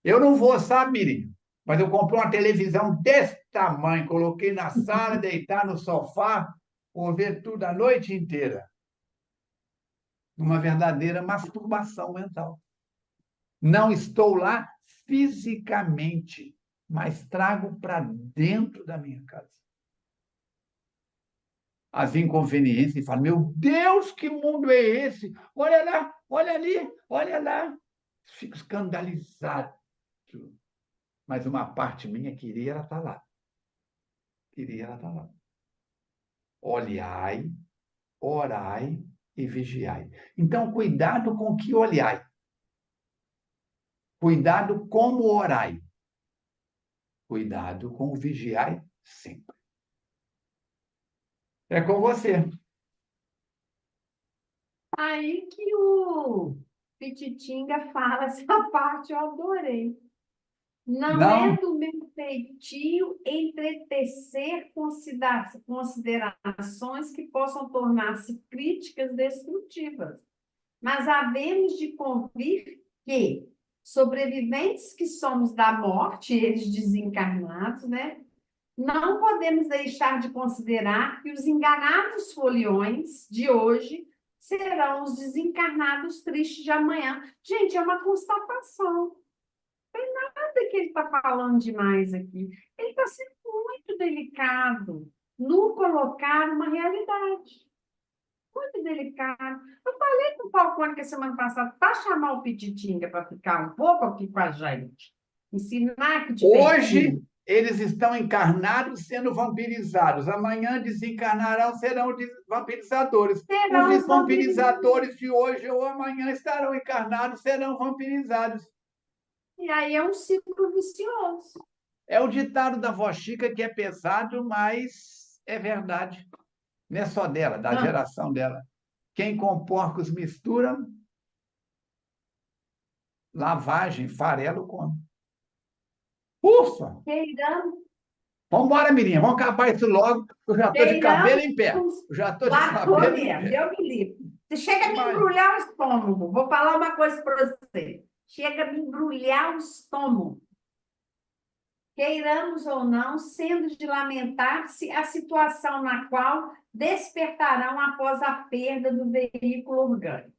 Eu não vou, sabe, Miriam? Mas eu comprei uma televisão desse tamanho, coloquei na sala, deitar no sofá, vou ver tudo a noite inteira. Uma verdadeira masturbação mental. Não estou lá fisicamente, mas trago para dentro da minha casa as inconveniências e falo, meu Deus, que mundo é esse? Olha lá, olha ali, olha lá. Fico escandalizado. Mas uma parte minha queria ela estar lá. Queria ela estar lá. Olhai, orai e vigiai. Então, cuidado com o que olhai. Cuidado como orai. Cuidado com o vigiai sempre. É com você. Aí que o Pititinga fala essa parte, eu adorei. Não é Não, do meu feitio entretecer considerações que possam tornar-se críticas destrutivas, mas havemos de convir que, sobreviventes que somos da morte, eles desencarnados, né? Não podemos deixar de considerar que os enganados foliões de hoje serão os desencarnados tristes de amanhã. Gente, é uma constatação. Nada que ele está falando demais aqui. Ele está sendo muito delicado no colocar uma realidade. Muito delicado. Eu falei com o Falcone que a semana passada para chamar o Pititinga para ficar um pouco aqui com a gente. Ensinar que de hoje peitinho. eles estão encarnados sendo vampirizados. Amanhã desencarnarão, serão vampirizadores. Os Serão os vampiros. desvampirizadores de hoje ou amanhã estarão encarnados, serão vampirizados. E aí é um ciclo vicioso. É o ditado da vó Chica que é pesado, mas é verdade. Não é só dela, da Ah, geração dela. Quem com porcos mistura, lavagem, farelo come. Ufa! queiramos, Vamos embora, menina. Vamos acabar isso logo. Eu já estou de cabelo queiramos em pé. Eu já estou de lá cabelo em mesmo, pé. Deus me livre. Você chega a me Imagina. embrulhar o estômago. Vou falar uma coisa para você. Chega a me embrulhar o estômago. Queiramos ou não, sendo de lamentar-se a situação na qual despertarão após a perda do veículo orgânico.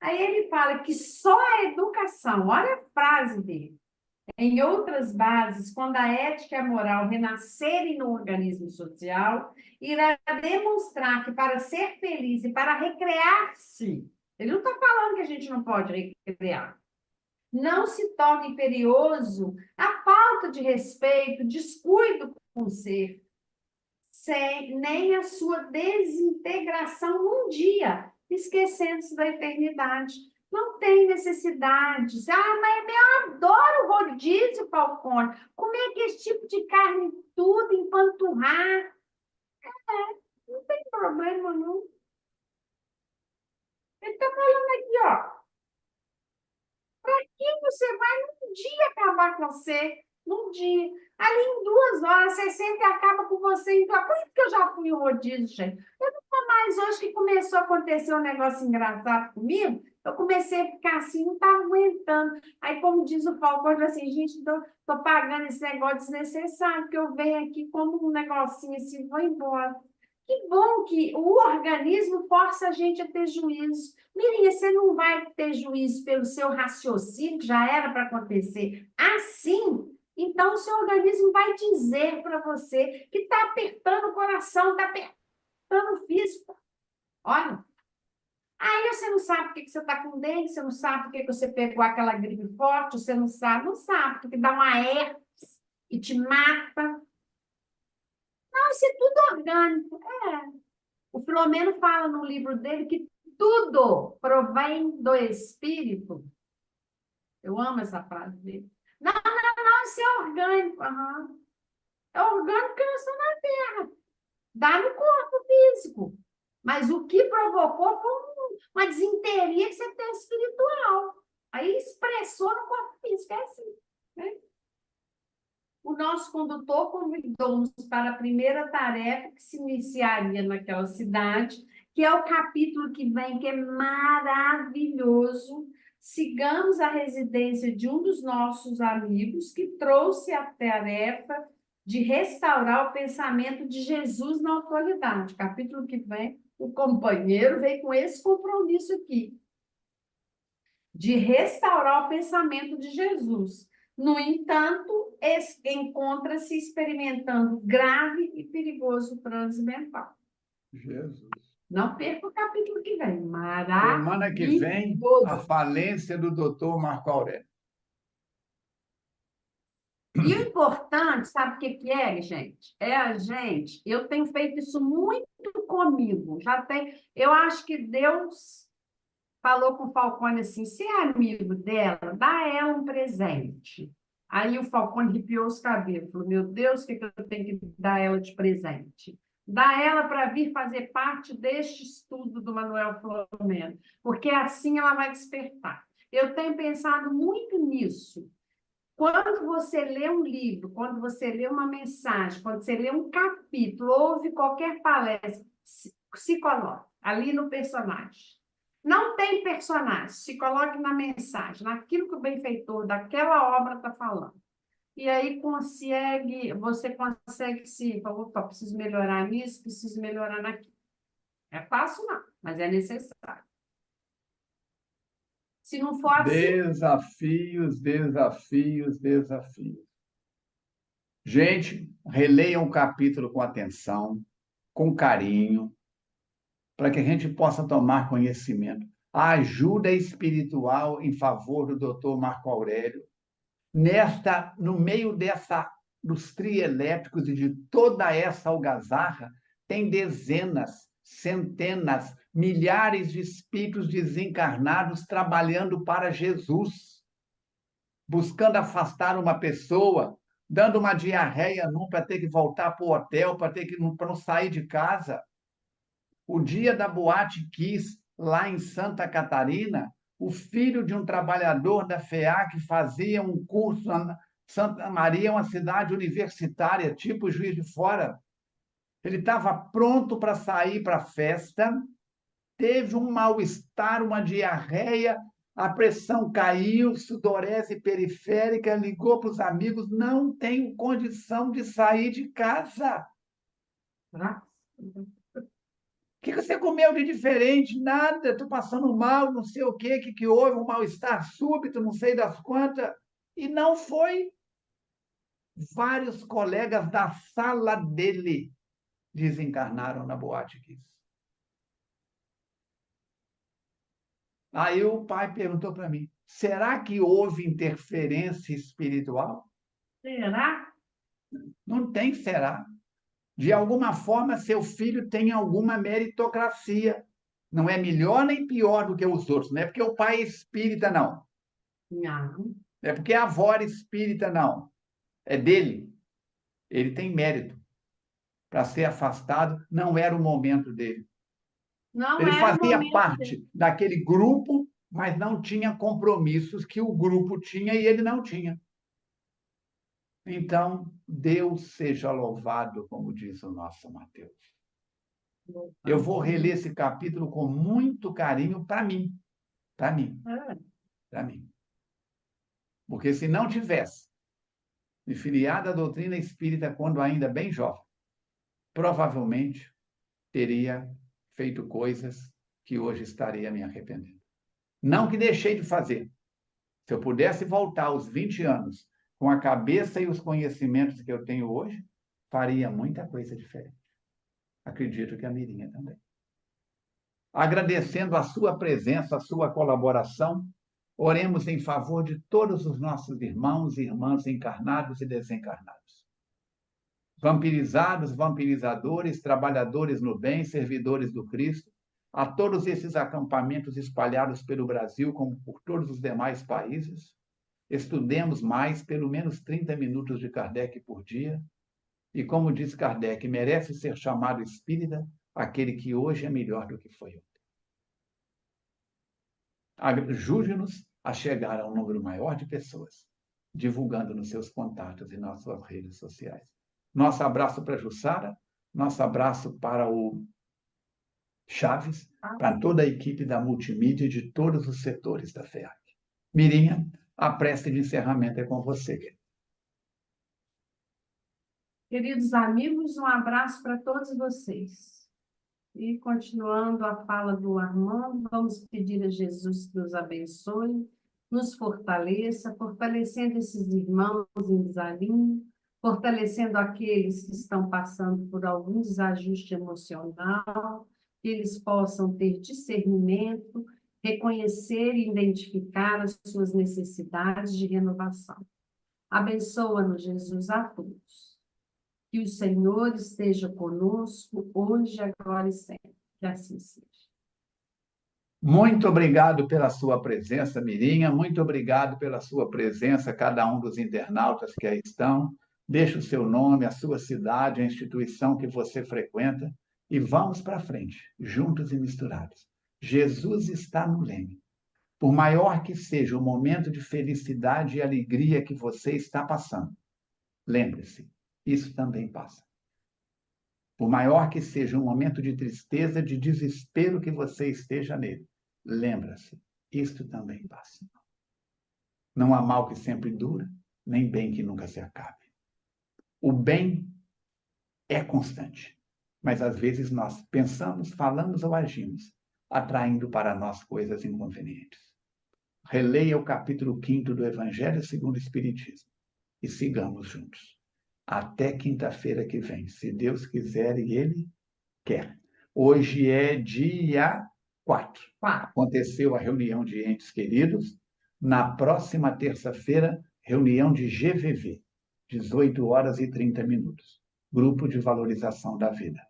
Aí ele fala que só a educação, olha a frase dele, em outras bases, quando a ética e a moral renascerem no organismo social, irá demonstrar que para ser feliz e para recrear-se, ele não está falando que a gente não pode recrear, não se torna imperioso a falta de respeito, descuido com o ser, nem a sua desintegração num dia, esquecendo-se da eternidade. Não tem necessidade. Ah, mas eu adoro rodízio, Falcone. Comer esse tipo de carne tudo, empanturrar. Não tem problema, não. Ele está falando aqui, ó. Para que você vai num dia acabar com você? Num dia. Ali em 2 horas, você senta e acaba com você. Então, por isso que eu já fui em rodízio, gente. Eu nunca mais, hoje que começou a acontecer um negócio engraçado comigo, eu comecei a ficar assim, não estava aguentando. Aí, como diz o Falcão, assim, gente, tô pagando esse negócio desnecessário, porque eu venho aqui como um negocinho assim, vou embora. Que bom que o organismo força a gente a ter juízo. Mirinha, você não vai ter juízo pelo seu raciocínio, que já era para acontecer assim, então o seu organismo vai dizer para você que está apertando o coração, está apertando o físico. Olha, aí você não sabe por que você está com dengue, você não sabe por que você pegou aquela gripe forte, você não sabe, porque dá uma herpes e te mata. Não, isso é tudo orgânico. O Filomeno fala no livro dele que tudo provém do espírito. Eu amo essa frase dele. Não, não, isso é orgânico. Uhum. É orgânico porque nós estamos na Terra. Dá no corpo físico. Mas o que provocou foi uma desinteria que você tem espiritual. Aí expressou no corpo físico, é assim, né? O nosso condutor convidou-nos para a primeira tarefa que se iniciaria naquela cidade, que é o capítulo que vem, que é maravilhoso. Sigamos a residência de um dos nossos amigos, que trouxe a tarefa de restaurar o pensamento de Jesus na autoridade. Capítulo que vem, o companheiro veio com esse compromisso aqui, de restaurar o pensamento de Jesus. No entanto, encontra-se experimentando grave e perigoso transe mental. Jesus. Não perca o capítulo que vem. Semana que vem, a Maravilhoso. falência do doutor Marco Aurélio. E o importante, sabe o que que é, gente? É a gente. Eu tenho feito isso muito comigo. Eu acho que Deus falou com o Falcone assim: se é amigo dela, dá ela um presente. Aí o Falcone arrepiou os cabelos, falou: meu Deus, o que eu tenho que dar ela de presente? Dá ela para vir fazer parte deste estudo do Manuel Filomeno, porque assim ela vai despertar. Eu tenho pensado muito nisso. Quando você lê um livro, quando você lê uma mensagem, quando você lê um capítulo, ouve qualquer palestra, se coloque ali no personagem. Não tem personagem, se coloque na mensagem, naquilo que o benfeitor daquela obra está falando. E aí você consegue se, opa, preciso melhorar nisso, preciso melhorar naquilo. É fácil, não, mas é necessário. Se não for assim, Desafios, desafios, desafios. Gente, releiam o capítulo com atenção, com carinho, para que a gente possa tomar conhecimento. A ajuda espiritual em favor do doutor Marco Aurélio, no meio dos trielétricos e de toda essa algazarra, tem dezenas, centenas, milhares de espíritos desencarnados trabalhando para Jesus, buscando afastar uma pessoa, dando uma diarreia para ter que voltar para o hotel, para não sair de casa. O dia da Boate Kiss, lá em Santa Catarina, o filho de um trabalhador da FEAC fazia um curso. Santa Maria é uma cidade universitária, tipo Juiz de Fora. Ele estava pronto para sair para a festa, teve um mal-estar, uma diarreia, a pressão caiu, sudorese periférica, ligou para os amigos, não tenho condição de sair de casa. O que você comeu de diferente? Nada, estou passando mal, não sei o que houve, um mal-estar súbito, não sei das quantas. E não foi. Vários colegas da sala dele desencarnaram na Boate Kiss. Aí o pai perguntou para mim: será que houve interferência espiritual? será? Não tem será. De alguma forma, seu filho tem alguma meritocracia. Não é melhor nem pior do que os outros. Não é porque o pai é espírita, não. Não. Não é porque a avó era espírita, não. É dele. Ele tem mérito. Para ser afastado, não era o momento dele. Não Ele era o fazia momento dele. parte daquele grupo, mas não tinha compromissos que o grupo tinha e ele não tinha. Então, Deus seja louvado, como diz o nosso Mateus. Eu vou reler esse capítulo com muito carinho para mim. Para mim. Para mim. Porque se não tivesse me filiado à doutrina espírita quando ainda bem jovem, provavelmente teria feito coisas que hoje estaria me arrependendo. Não que deixei de fazer. Se eu pudesse voltar aos 20 anos com a cabeça e os conhecimentos que eu tenho hoje, faria muita coisa diferente. Acredito que a Mirinha também. Agradecendo a sua presença, a sua colaboração, oremos em favor de todos os nossos irmãos e irmãs encarnados e desencarnados. Vampirizados, vampirizadores, trabalhadores no bem, servidores do Cristo, a todos esses acampamentos espalhados pelo Brasil, como por todos os demais países, estudemos mais, pelo menos 30 minutos de Kardec por dia, e como diz Kardec, merece ser chamado espírita aquele que hoje é melhor do que foi ontem. Ajude-nos a chegar a um número maior de pessoas, divulgando nos seus contatos e nas suas redes sociais. Nosso abraço para a Jussara, nosso abraço para o Chaves, para toda a equipe da multimídia e de todos os setores da FEAC. Mirinha, a prece de encerramento é com você, querida. Queridos amigos, um abraço para todos vocês. E continuando a fala do Armando, vamos pedir a Jesus que nos abençoe, nos fortaleça, fortalecendo esses irmãos em desalinho, fortalecendo aqueles que estão passando por algum desajuste emocional, que eles possam ter discernimento, reconhecer e identificar as suas necessidades de renovação. Abençoa-nos, Jesus, a todos. Que o Senhor esteja conosco, hoje, agora e sempre. Que assim seja. Muito obrigado pela sua presença, Mirinha. Muito obrigado pela sua presença, cada um dos internautas que aí estão. Deixe o seu nome, a sua cidade, a instituição que você frequenta e vamos para frente, juntos e misturados. Jesus está no leme. Por maior que seja o momento de felicidade e alegria que você está passando, lembre-se, isso também passa. Por maior que seja um momento de tristeza, de desespero que você esteja nele, lembra-se, isto também passa. Não há mal que sempre dura, nem bem que nunca se acabe. O bem é constante, mas às vezes nós pensamos, falamos ou agimos, atraindo para nós coisas inconvenientes. Releia o capítulo 5º do Evangelho segundo o Espiritismo e sigamos juntos. Até quinta-feira que vem, se Deus quiser e Ele quer. Hoje é dia 4. Aconteceu a reunião de entes queridos. Na próxima terça-feira, reunião de GVV, 18h30. Grupo de Valorização da Vida.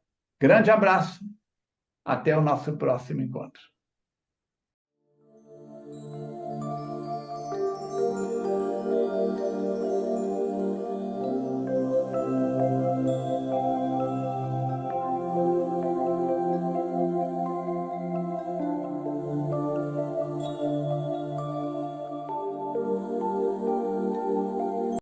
Grande abraço. Até o nosso próximo encontro.